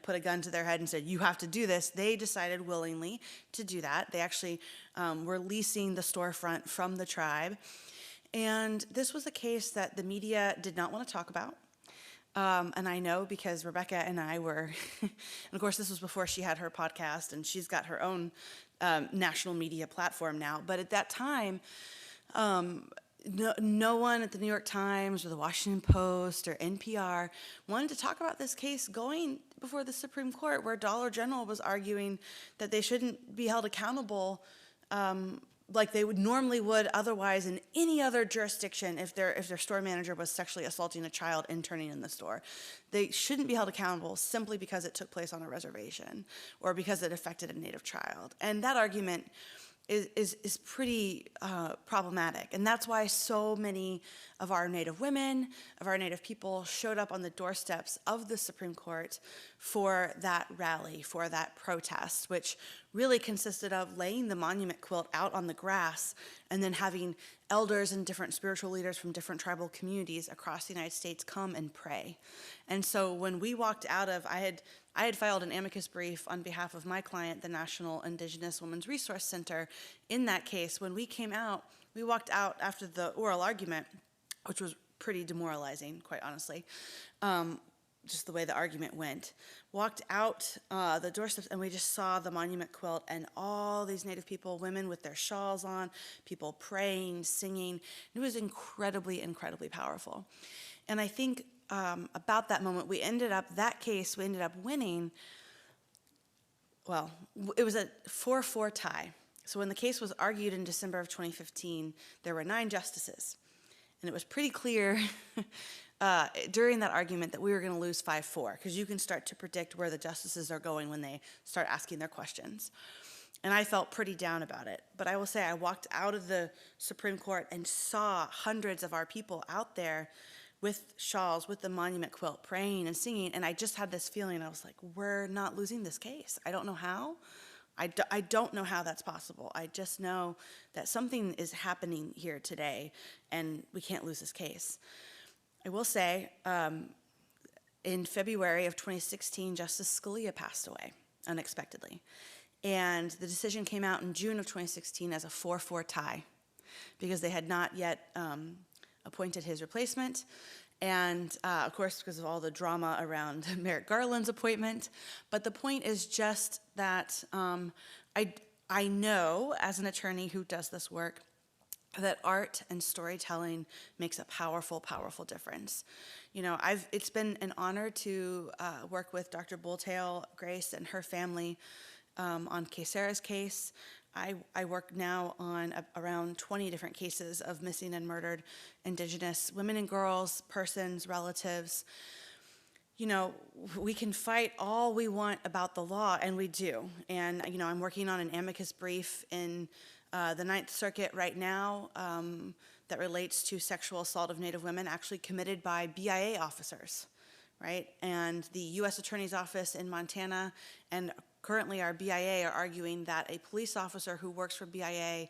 put a gun to their head and said, you have to do this. They decided willingly to do that. They actually were leasing the storefront from the tribe. And this was a case that the media did not want to talk about. And I know because Rebecca and I were, and of course this was before she had her podcast, and she's got her own national media platform now. But at that time, no one at the New York Times or the Washington Post or NPR wanted to talk about this case going before the Supreme Court, where Dollar General was arguing that they shouldn't be held accountable like they would normally would otherwise in any other jurisdiction if their store manager was sexually assaulting a child interning in the store. They shouldn't be held accountable simply because it took place on a reservation or because it affected a Native child. And that argument is pretty problematic. And that's why so many of our Native women, of our Native people showed up on the doorsteps of the Supreme Court for that rally, for that protest, which really consisted of laying the monument quilt out on the grass and then having elders and different spiritual leaders from different tribal communities across the United States come and pray. And so when we walked out of, I had I had filed an amicus brief on behalf of my client, the National Indigenous Womxn Resource Center. In that case, when we came out, we walked out after the oral argument, which was pretty demoralizing, quite honestly, just the way the argument went. Walked out the doorsteps, and we just saw the monument quilt and all these Native people, women with their shawls on, people praying, singing. It was incredibly, incredibly powerful. And I think about that moment, we ended up winning. Well, it was a 4-4 tie. So when the case was argued in December of 2015, there were 9 justices. And it was pretty clear during that argument that we were going to lose 5-4, because you can start to predict where the justices are going when they start asking their questions. And I felt pretty down about it. But I will say I walked out of the Supreme Court and saw hundreds of our people out there with shawls, with the monument quilt, praying and singing, and I just had this feeling. I was like, we're not losing this case. I don't know how. I don't know how that's possible. I just know that something is happening here today, and we can't lose this case. I will say, in February of 2016, Justice Scalia passed away unexpectedly. And the decision came out in June of 2016 as a 4-4 tie, because they had not yet appointed his replacement. And of course, because of all the drama around Merrick Garland's appointment. But the point is just that I know, as an attorney who does this work, that art and storytelling makes a powerful, powerful difference. You know, it's been an honor to work with Dr. Bulltail, Grace, and her family on Sarah's case. I work now on around 20 different cases of missing and murdered Indigenous women and girls, persons, relatives. You know, we can fight all we want about the law, and we do. And, you know, I'm working on an amicus brief in the Ninth Circuit right now that relates to sexual assault of Native women, actually committed by BIA officers, right? And the U.S. Attorney's Office in Montana and currently our BIA are arguing that a police officer who works for BIA,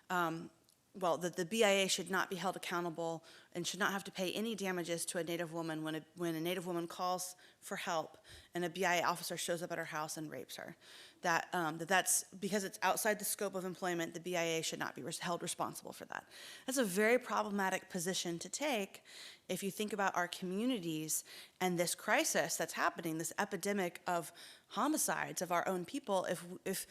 that the BIA should not be held accountable and should not have to pay any damages to a Native woman when a Native woman calls for help and a BIA officer shows up at her house and rapes her. That's because it's outside the scope of employment, the BIA should not be held responsible for that. That's a very problematic position to take if you think about our communities and this crisis that's happening, this epidemic of homicides of our own people. If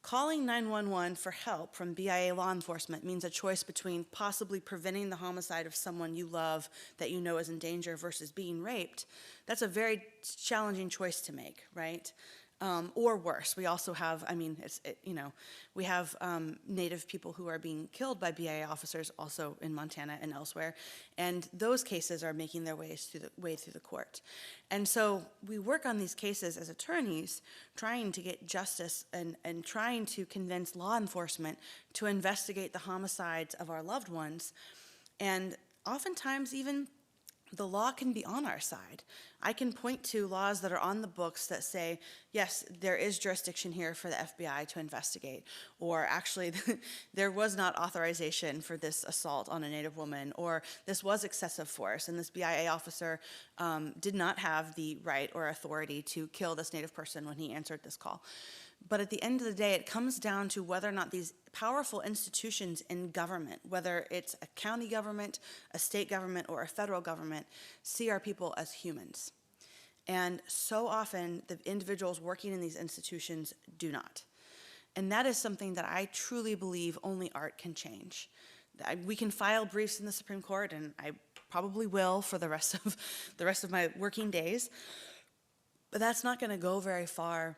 calling 911 for help from BIA law enforcement means a choice between possibly preventing the homicide of someone you love that you know is in danger versus being raped, that's a very challenging choice to make, right? Or worse, we also have, we have Native people who are being killed by BIA officers also in Montana and elsewhere, and those cases are making their way through the court. And so we work on these cases as attorneys, trying to get justice and trying to convince law enforcement to investigate the homicides of our loved ones. And oftentimes even the law can be on our side. I can point to laws that are on the books that say, yes, there is jurisdiction here for the FBI to investigate, or actually there was not authorization for this assault on a Native woman, or this was excessive force, and this BIA officer did not have the right or authority to kill this Native person when he answered this call. But at the end of the day, it comes down to whether or not these powerful institutions in government, whether it's a county government, a state government, or a federal government, see our people as humans. And so often, the individuals working in these institutions do not. And that is something that I truly believe only art can change. We can file briefs in the Supreme Court, and I probably will for the rest of my working days, but that's not going to go very far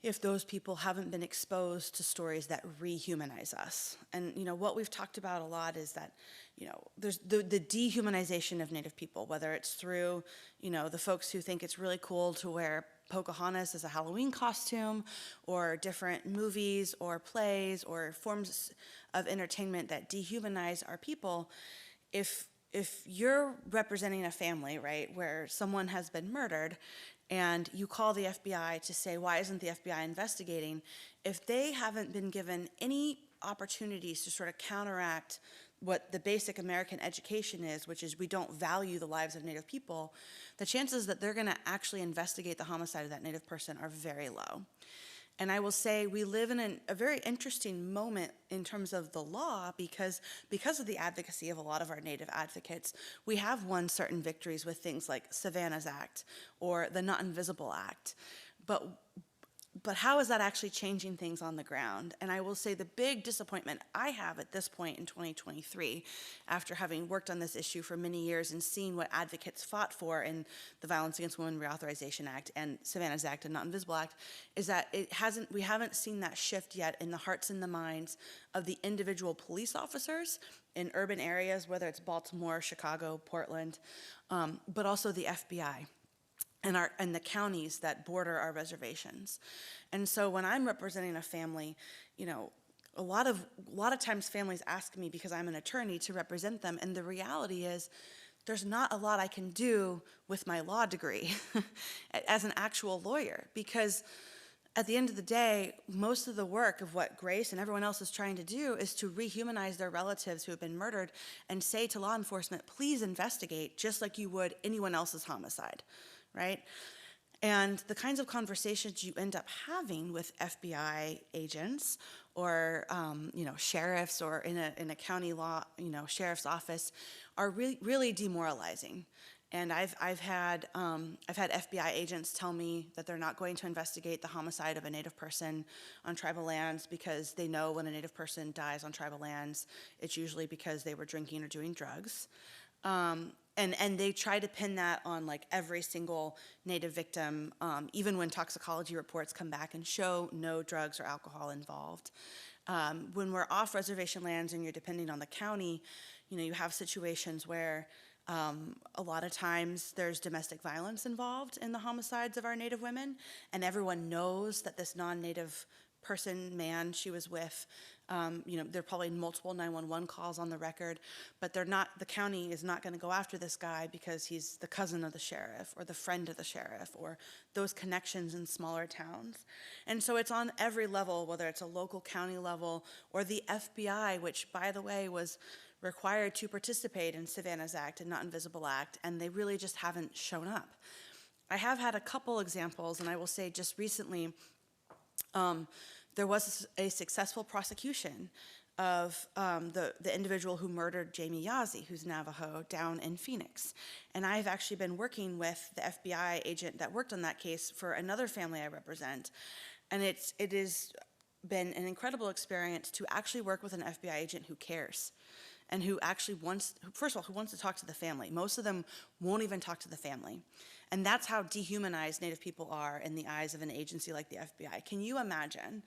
if those people haven't been exposed to stories that rehumanize us. And what we've talked about a lot is that there's the dehumanization of Native people, whether it's through the folks who think it's really cool to wear Pocahontas as a Halloween costume, or different movies or plays or forms of entertainment that dehumanize our people. If you're representing a family, right, where someone has been murdered, and you call the FBI to say, why isn't the FBI investigating? If they haven't been given any opportunities to sort of counteract what the basic American education is, which is we don't value the lives of Native people, the chances that they're going to actually investigate the homicide of that Native person are very low. And I will say we live in a very interesting moment in terms of the law because of the advocacy of a lot of our Native advocates, we have won certain victories with things like Savannah's Act or the Not Invisible Act. But how is that actually changing things on the ground? And I will say the big disappointment I have at this point in 2023, after having worked on this issue for many years and seen what advocates fought for in the Violence Against Women Reauthorization Act and Savannah's Act and Not Invisible Act, is that we haven't seen that shift yet in the hearts and the minds of the individual police officers in urban areas, whether it's Baltimore, Chicago, Portland, but also the FBI. And the counties that border our reservations. And so when I'm representing a family, you know, a lot of times families ask me, because I'm an attorney, to represent them, and the reality is there's not a lot I can do with my law degree as an actual lawyer, because at the end of the day, most of the work of what Grace and everyone else is trying to do is to rehumanize their relatives who have been murdered and say to law enforcement, please investigate just like you would anyone else's homicide. Right? And the kinds of conversations you end up having with FBI agents or, sheriffs or in a county law, sheriff's office are really demoralizing. And I've had FBI agents tell me that they're not going to investigate the homicide of a Native person on tribal lands because they know when a Native person dies on tribal lands, it's usually because they were drinking or doing drugs. And they try to pin that on like every single Native victim, even when toxicology reports come back and show no drugs or alcohol involved. When we're off reservation lands and you're depending on the county, you have situations where a lot of times there's domestic violence involved in the homicides of our Native women, and everyone knows that this non-Native man she was with, there are probably multiple 911 calls on the record, but the county is not going to go after this guy because he's the cousin of the sheriff or the friend of the sheriff or those connections in smaller towns. And so it's on every level, whether it's a local county level or the FBI, which, by the way, was required to participate in Savannah's Act and Not Invisible Act, and they really just haven't shown up. I have had a couple examples, and I will say just recently, there was a successful prosecution of the individual who murdered Jamie Yazzie, who's Navajo, down in Phoenix. And I've actually been working with the FBI agent that worked on that case for another family I represent. And it has been an incredible experience to actually work with an FBI agent who cares and who actually wants to talk to the family. Most of them won't even talk to the family. And that's how dehumanized Native people are in the eyes of an agency like the FBI. Can you imagine?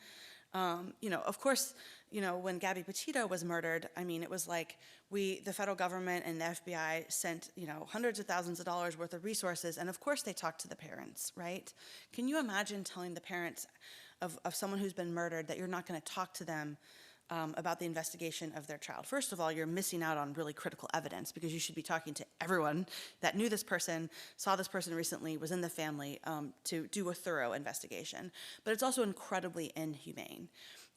Of course, when Gabby Petito was murdered, it was like the federal government and the FBI sent, hundreds of thousands of dollars worth of resources, and of course they talked to the parents, right? Can you imagine telling the parents of someone who's been murdered that you're not going to talk to them about the investigation of their child? First of all, you're missing out on really critical evidence because you should be talking to everyone that knew this person, saw this person recently, was in the family, to do a thorough investigation. But it's also incredibly inhumane.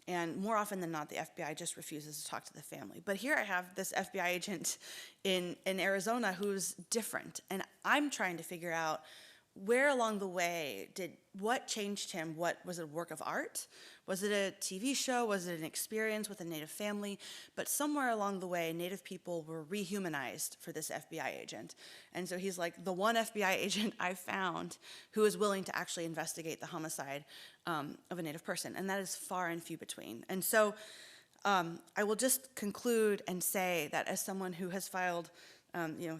And more often than not, the FBI just refuses to talk to the family. But here I have this FBI agent in Arizona who's different. And I'm trying to figure out where along the way what changed him? What was it, a work of art? Was it a TV show? Was it an experience with a Native family? But somewhere along the way, Native people were rehumanized for this FBI agent. And so he's like the one FBI agent I've found who is willing to actually investigate the homicide of a Native person. And that is far and few between. And so I will just conclude and say that as someone who has filed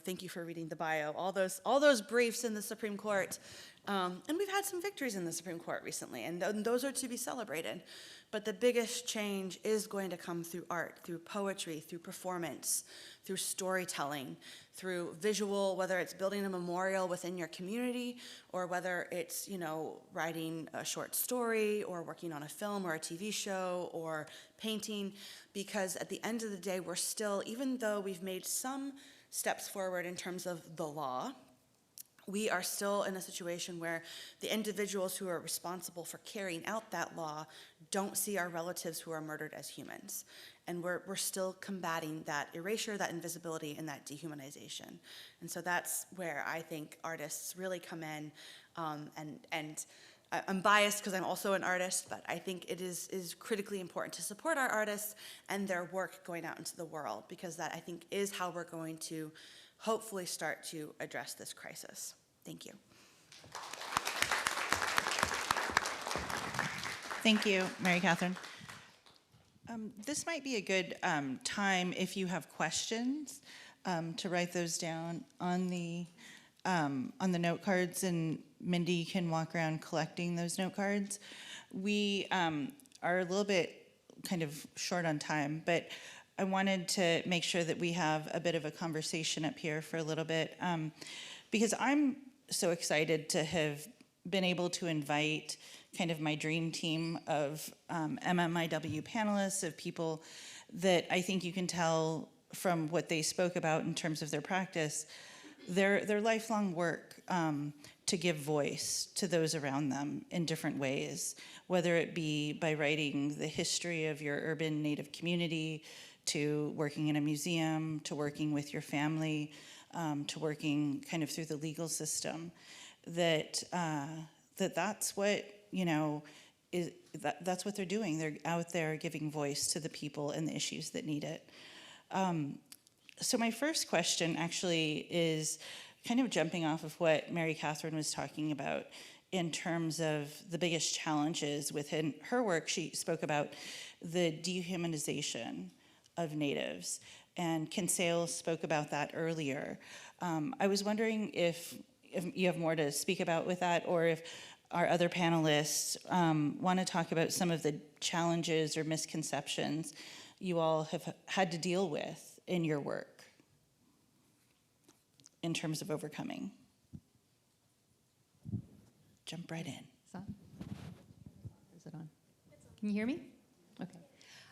thank you for reading the bio. All those briefs in the Supreme Court, and we've had some victories in the Supreme Court recently, and those are to be celebrated. But the biggest change is going to come through art, through poetry, through performance, through storytelling, through visual, whether it's building a memorial within your community, or whether it's writing a short story, or working on a film or a TV show, or painting. Because at the end of the day, we're still, even though we've made some steps forward in terms of the law, we are still in a situation where the individuals who are responsible for carrying out that law don't see our relatives who are murdered as humans. And we're still combating that erasure, that invisibility, and that dehumanization. And so that's where I think artists really come in. And I'm biased because I'm also an artist, but I think it is critically important to support our artists and their work going out into the world, because that, I think, is how we're going to hopefully start to address this crisis. Thank you. Thank you, Mary Kathryn. This might be a good time, if you have questions, to write those down on the note cards, and Mindy can walk around collecting those note cards. We are a little bit kind of short on time, but I wanted to make sure that we have a bit of a conversation up here for a little bit, because I'm so excited to have been able to invite kind of my dream team of MMIW panelists, of people that I think you can tell from what they spoke about in terms of their practice, their lifelong work to give voice to those around them in different ways, whether it be by writing the history of your urban Native community, to working in a museum, to working with your family, to working kind of through the legal system, that's what, that's what they're doing. They're out there giving voice to the people and the issues that need it. So my first question actually is kind of jumping off of what Mary Kathryn was talking about in terms of the biggest challenges within her work. She spoke about the dehumanization of Natives, and Kinsale spoke about that earlier. I was wondering if you have more to speak about with that, or if our other panelists want to talk about some of the challenges or misconceptions you all have had to deal with in your work in terms of overcoming. Jump right in. Is that on? Is it on? Can you hear me? Okay.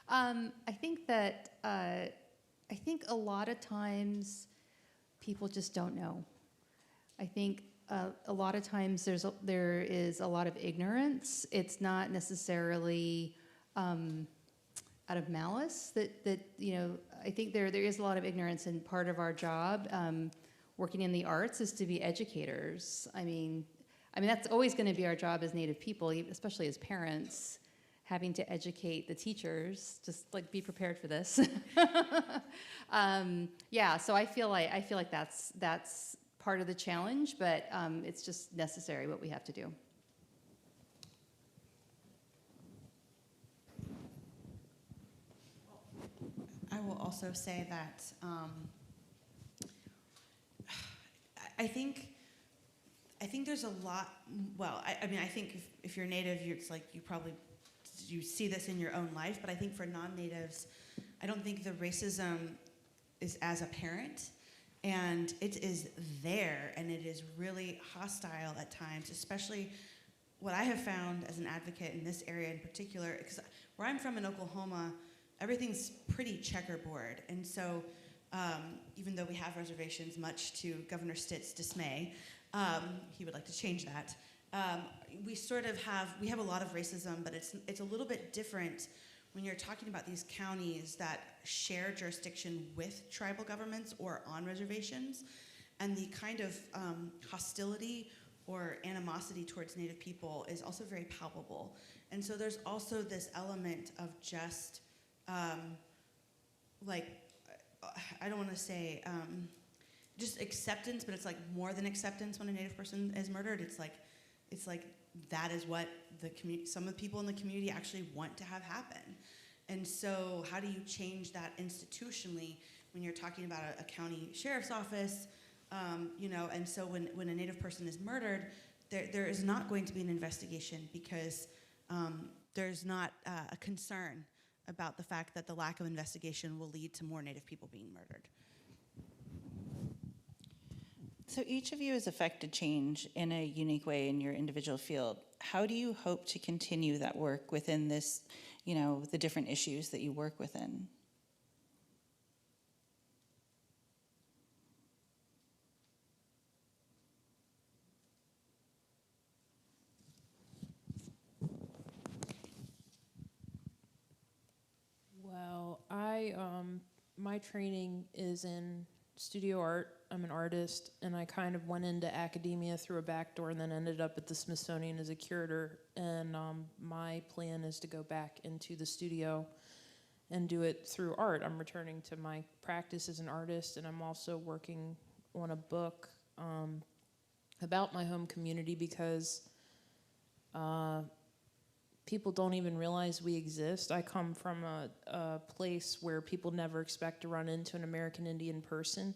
I think that I think a lot of times people just don't know. I think a lot of times there is a lot of ignorance. It's not necessarily out of malice that I think there is a lot of ignorance, and part of our job working in the arts is to be educators. I mean that's always going to be our job as Native people, especially as parents, having to educate the teachers. Just like be prepared for this. Yeah, so I feel like that's part of the challenge, but it's just necessary what we have to do. I will also say that I think there's a lot. Well, I mean, I think if you're Native, it's like you see this in your own life. But I think for non-Natives, I don't think the racism is as apparent, and it is there, and it is really hostile at times. Especially what I have found as an advocate in this area in particular, because where I'm from in Oklahoma, everything's pretty checkerboard, and so even though we have reservations, much to Governor Stitt's dismay, he would like to change that. We have a lot of racism, but it's a little bit different when you're talking about these counties that share jurisdiction with tribal governments or on reservations, and the kind of hostility or animosity towards Native people is also very palpable. And so there's also this element of just I don't want to say just acceptance, but it's like more than acceptance when a Native person is murdered. It's like that is what some of the people in the community actually want to have happen. And so how do you change that institutionally when you're talking about a county sheriff's office, and so when a Native person is murdered, there is not going to be an investigation because there's not a concern about the fact that the lack of investigation will lead to more Native people being murdered. So each of you has affected change in a unique way in your individual field. How do you hope to continue that work within this, the different issues that you work within? my training is in studio art. I'm an artist, and I kind of went into academia through a back door and then ended up at the Smithsonian as a curator. And my plan is to go back into the studio and do it through art. I'm returning to my practice as an artist, and I'm also working on a book about my home community because people don't even realize we exist. I come from a place where people never expect to run into an American Indian person,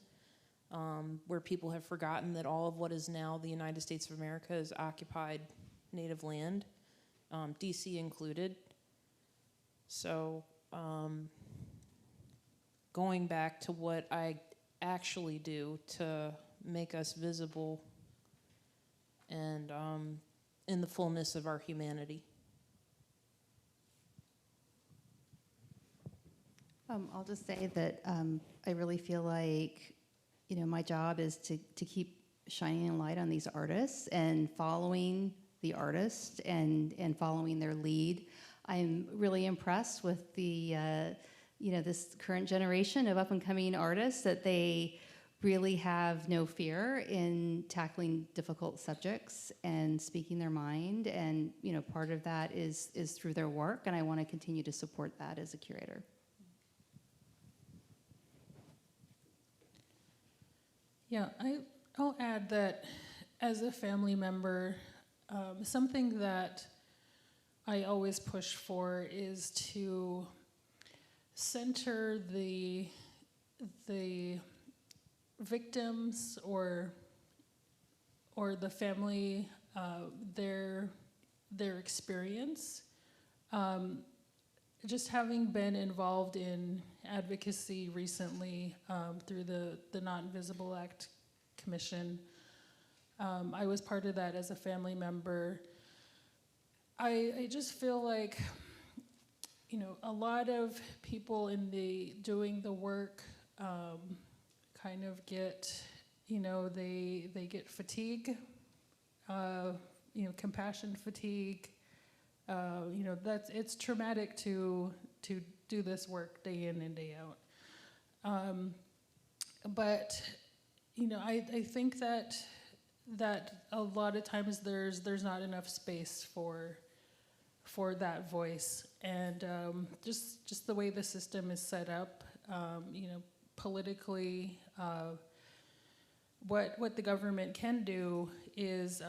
where people have forgotten that all of what is now the United States of America is occupied native land, DC included. So going back to what I actually do to make us visible and in the fullness of our humanity. I'll just say that I really feel like, my job is to keep shining a light on these artists and following the artist and following their lead. I'm really impressed with the, this current generation of up-and-coming artists, that they really have no fear in tackling difficult subjects and speaking their mind. And, part of that is through their work, and I want to continue to support that as a curator. Yeah, I'll add that as a family member, something that I always push for is to center the victims or the family, their experience. Just having been involved in advocacy recently through the Not Invisible Act Commission, I was part of that as a family member. I just feel like, a lot of people in doing the work kind of get, they get fatigue, compassion fatigue. It's traumatic to do this work day in and day out. But I think that a lot of times there's not enough space for that voice, and just the way the system is set up, politically, what the government can do is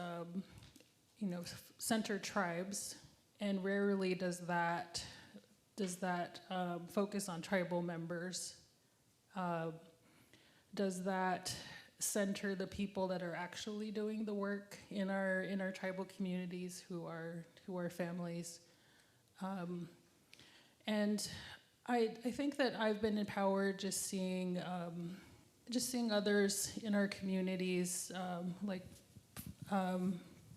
center tribes. And rarely does that focus on tribal members. Does that center the people that are actually doing the work in our tribal communities, who are families? And I think that I've been empowered just seeing others in our communities, like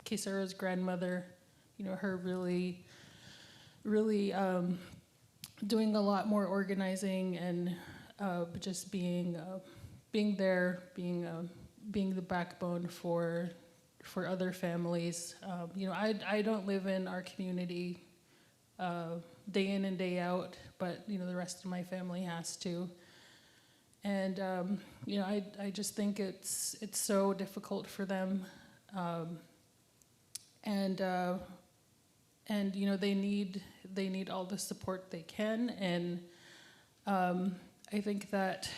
Kesara's grandmother. Her really doing a lot more organizing and just being there, being the backbone for other families. I don't live in our community day in and day out, but the rest of my family has to. And I just think it's so difficult for them. And they need all the support they can, and I think that's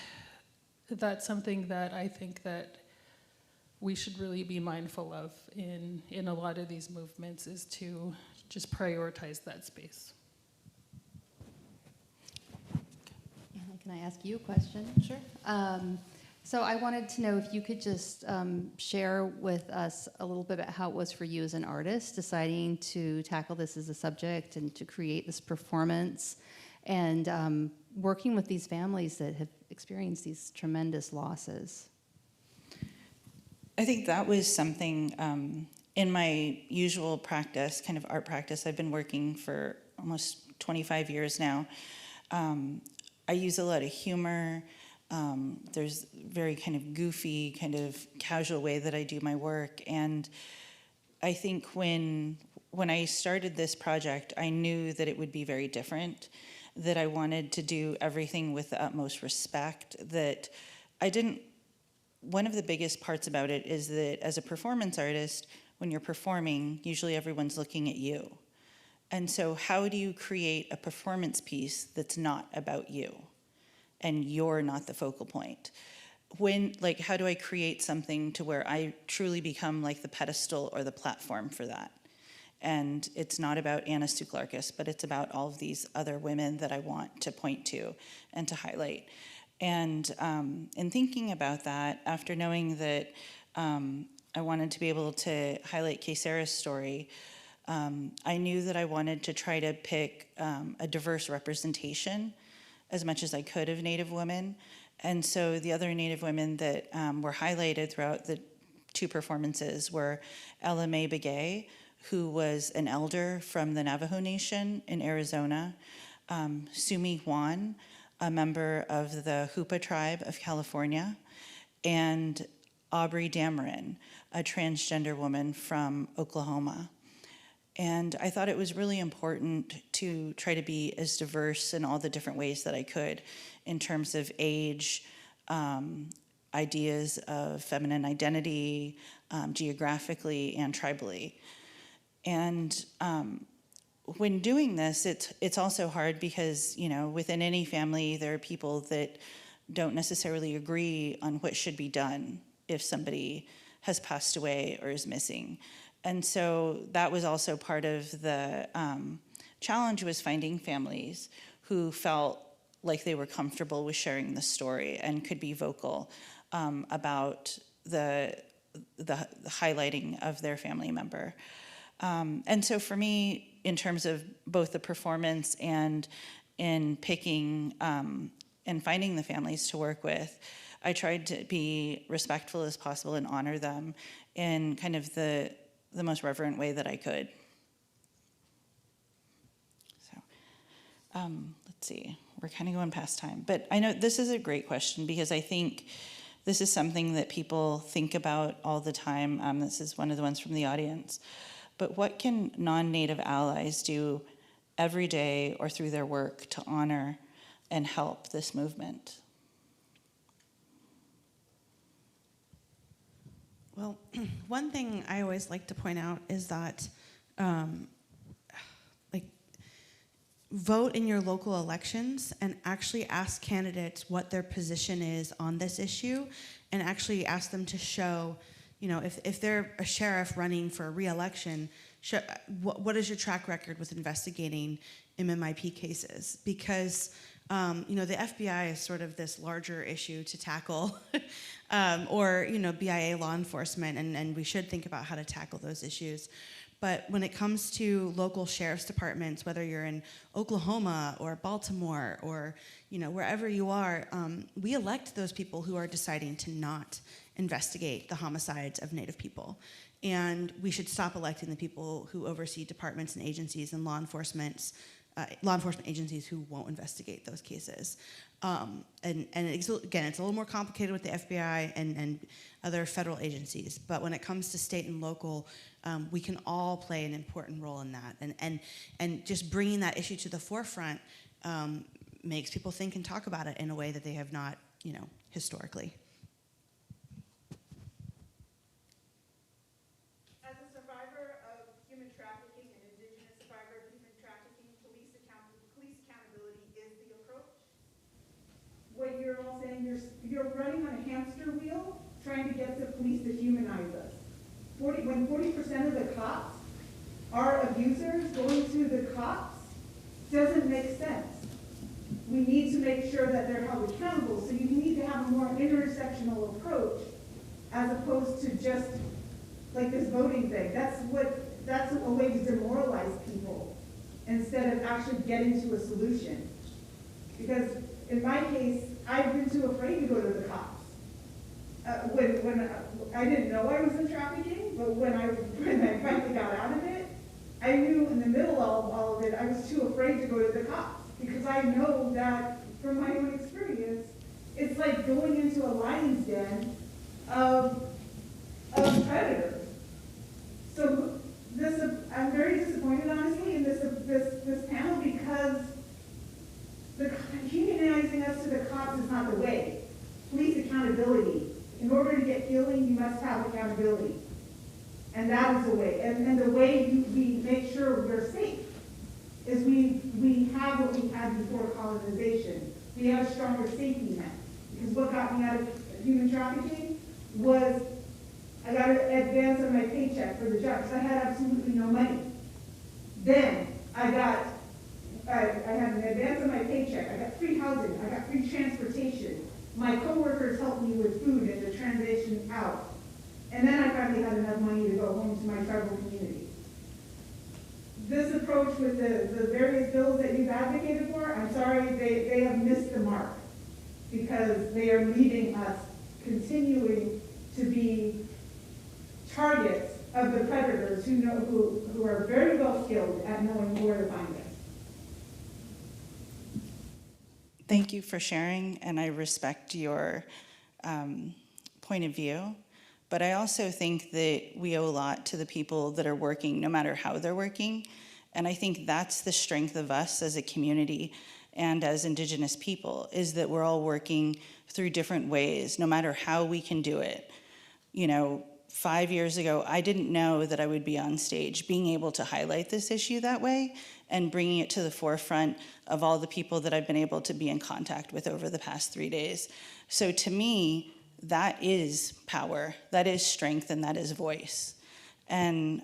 something that I think that we should really be mindful of in a lot of these movements, is to just prioritize that space. Anna, can I ask you a question? Sure. So I wanted to know if you could just share with us a little bit about how it was for you as an artist, deciding to tackle this as a subject and to create this performance, and working with these families that have experienced these tremendous losses. I think that was something in my usual practice, kind of art practice. I've been working for almost 25 years now. I use a lot of humor. There's very kind of goofy, kind of casual way that I do my work. And I think when I started this project, I knew that it would be very different. that I wanted to do everything with the utmost respect, that one of the biggest parts about it is that as a performance artist, when you're performing, usually everyone's looking at you. And so how do you create a performance piece that's not about you and you're not the focal point? How do I create something to where I truly become like the pedestal or the platform for that? And it's not about Anna Tsouhlarakis, but it's about all of these other women that I want to point to and to highlight. And in thinking about that, after knowing that I wanted to be able to highlight Kaysara's story, I knew that I wanted to try to pick a diverse representation as much as I could of Native women. And so the other Native women that were highlighted throughout the 2 performances were Ella Mae Begay, who was an elder from the Navajo Nation in Arizona, Sumi Juan, a member of the Hoopa tribe of California, and Aubrey Dameron, a transgender woman from Oklahoma. And I thought it was really important to try to be as diverse in all the different ways that I could in terms of age, ideas of feminine identity, geographically and tribally. And when doing this, it's also hard because, within any family, there are people that don't necessarily agree on what should be done if somebody has passed away or is missing. And so that was also part of the challenge, was finding families who felt like they were comfortable with sharing the story and could be vocal about the highlighting of their family member. And so for me, in terms of both the performance and in picking and finding the families to work with, I tried to be respectful as possible and honor them in kind of the most reverent way that I could. So let's see, we're kind of going past time, but I know this is a great question because I think this is something that people think about all the time. This is one of the ones from the audience. But what can non-Native allies do every day or through their work to honor and help this movement? Well, one thing I always like to point out is that, vote in your local elections and actually ask candidates what their position is on this issue, and actually ask them to show, if they're a sheriff running for re-election, what is your track record with investigating MMIP cases? Because the FBI is sort of this larger issue to tackle, or BIA law enforcement, and we should think about how to tackle those issues. But when it comes to local sheriff's departments, whether you're in Oklahoma or Baltimore or wherever you are, we elect those people who are deciding to not investigate the homicides of Native people. And we should stop electing the people who oversee departments and agencies and law enforcement agencies who won't investigate those cases. And it's a little more complicated with the FBI and other federal agencies. But when it comes to state and local, we can all play an important role in that. And just bringing that issue to the forefront makes people think and talk about it in a way that they have not, historically. As a survivor of human trafficking and Indigenous survivor of human trafficking, police accountability is the approach. What you're all saying, you're running on a hamster wheel trying to get the police to humanize us. When 40% of the cops are abusers, going to the cops doesn't make sense. We need to make sure that they're held accountable, so you need to have a more intersectional approach as opposed to just like this voting thing. That's a way to demoralize people instead of actually getting to a solution. Because in my case, I've been too afraid to go to the cops. When I didn't know I was in trafficking, but when I finally got out of it, I knew in the middle of all of it, I was too afraid to go to the cops, because I know that from my own experience, it's like going into a lion's den of predators. So I'm very disappointed, honestly, in this panel, because pointing us to the cops is not the way. Police accountability. In order to get healing, you must have accountability. And that is the way. And the way we make sure we're safe is we have what we had before colonization. We have a stronger safety net. Because what got me out of human trafficking was I got an advance on my paycheck for the job because I had absolutely no money. Then I had an advance on my paycheck. I got free housing. I got free transportation. My coworkers helped me with food and the transition out. And then I finally had enough money to go home to my tribal community. This approach with the various bills that you've advocated for, I'm sorry, they have missed the mark because they are leaving us continuing to be targets of the predators who are very well skilled at knowing where to find us. Thank you for sharing, and I respect your point of view. But I also think that we owe a lot to the people that are working, no matter how they're working. And I think that's the strength of us as a community and as Indigenous people, is that we're all working through different ways, no matter how we can do it. You know, 5 years ago, I didn't know that I would be on stage being able to highlight this issue that way and bringing it to the forefront of all the people that I've been able to be in contact with over the past 3 days. So to me, that is power, that is strength, and that is voice. And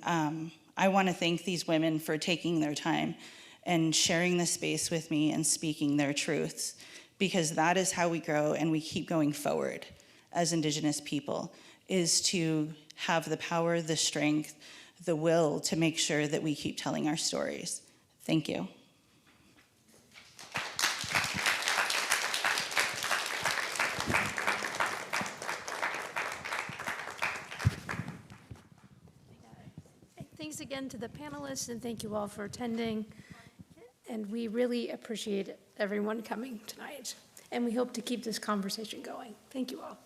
I want to thank these women for taking their time and sharing the space with me and speaking their truths, because that is how we grow and we keep going forward as Indigenous people, is to have the power, the strength, the will to make sure that we keep telling our stories. Thank you. Thanks again to the panelists, and thank you all for attending. And we really appreciate everyone coming tonight. And we hope to keep this conversation going. Thank you all.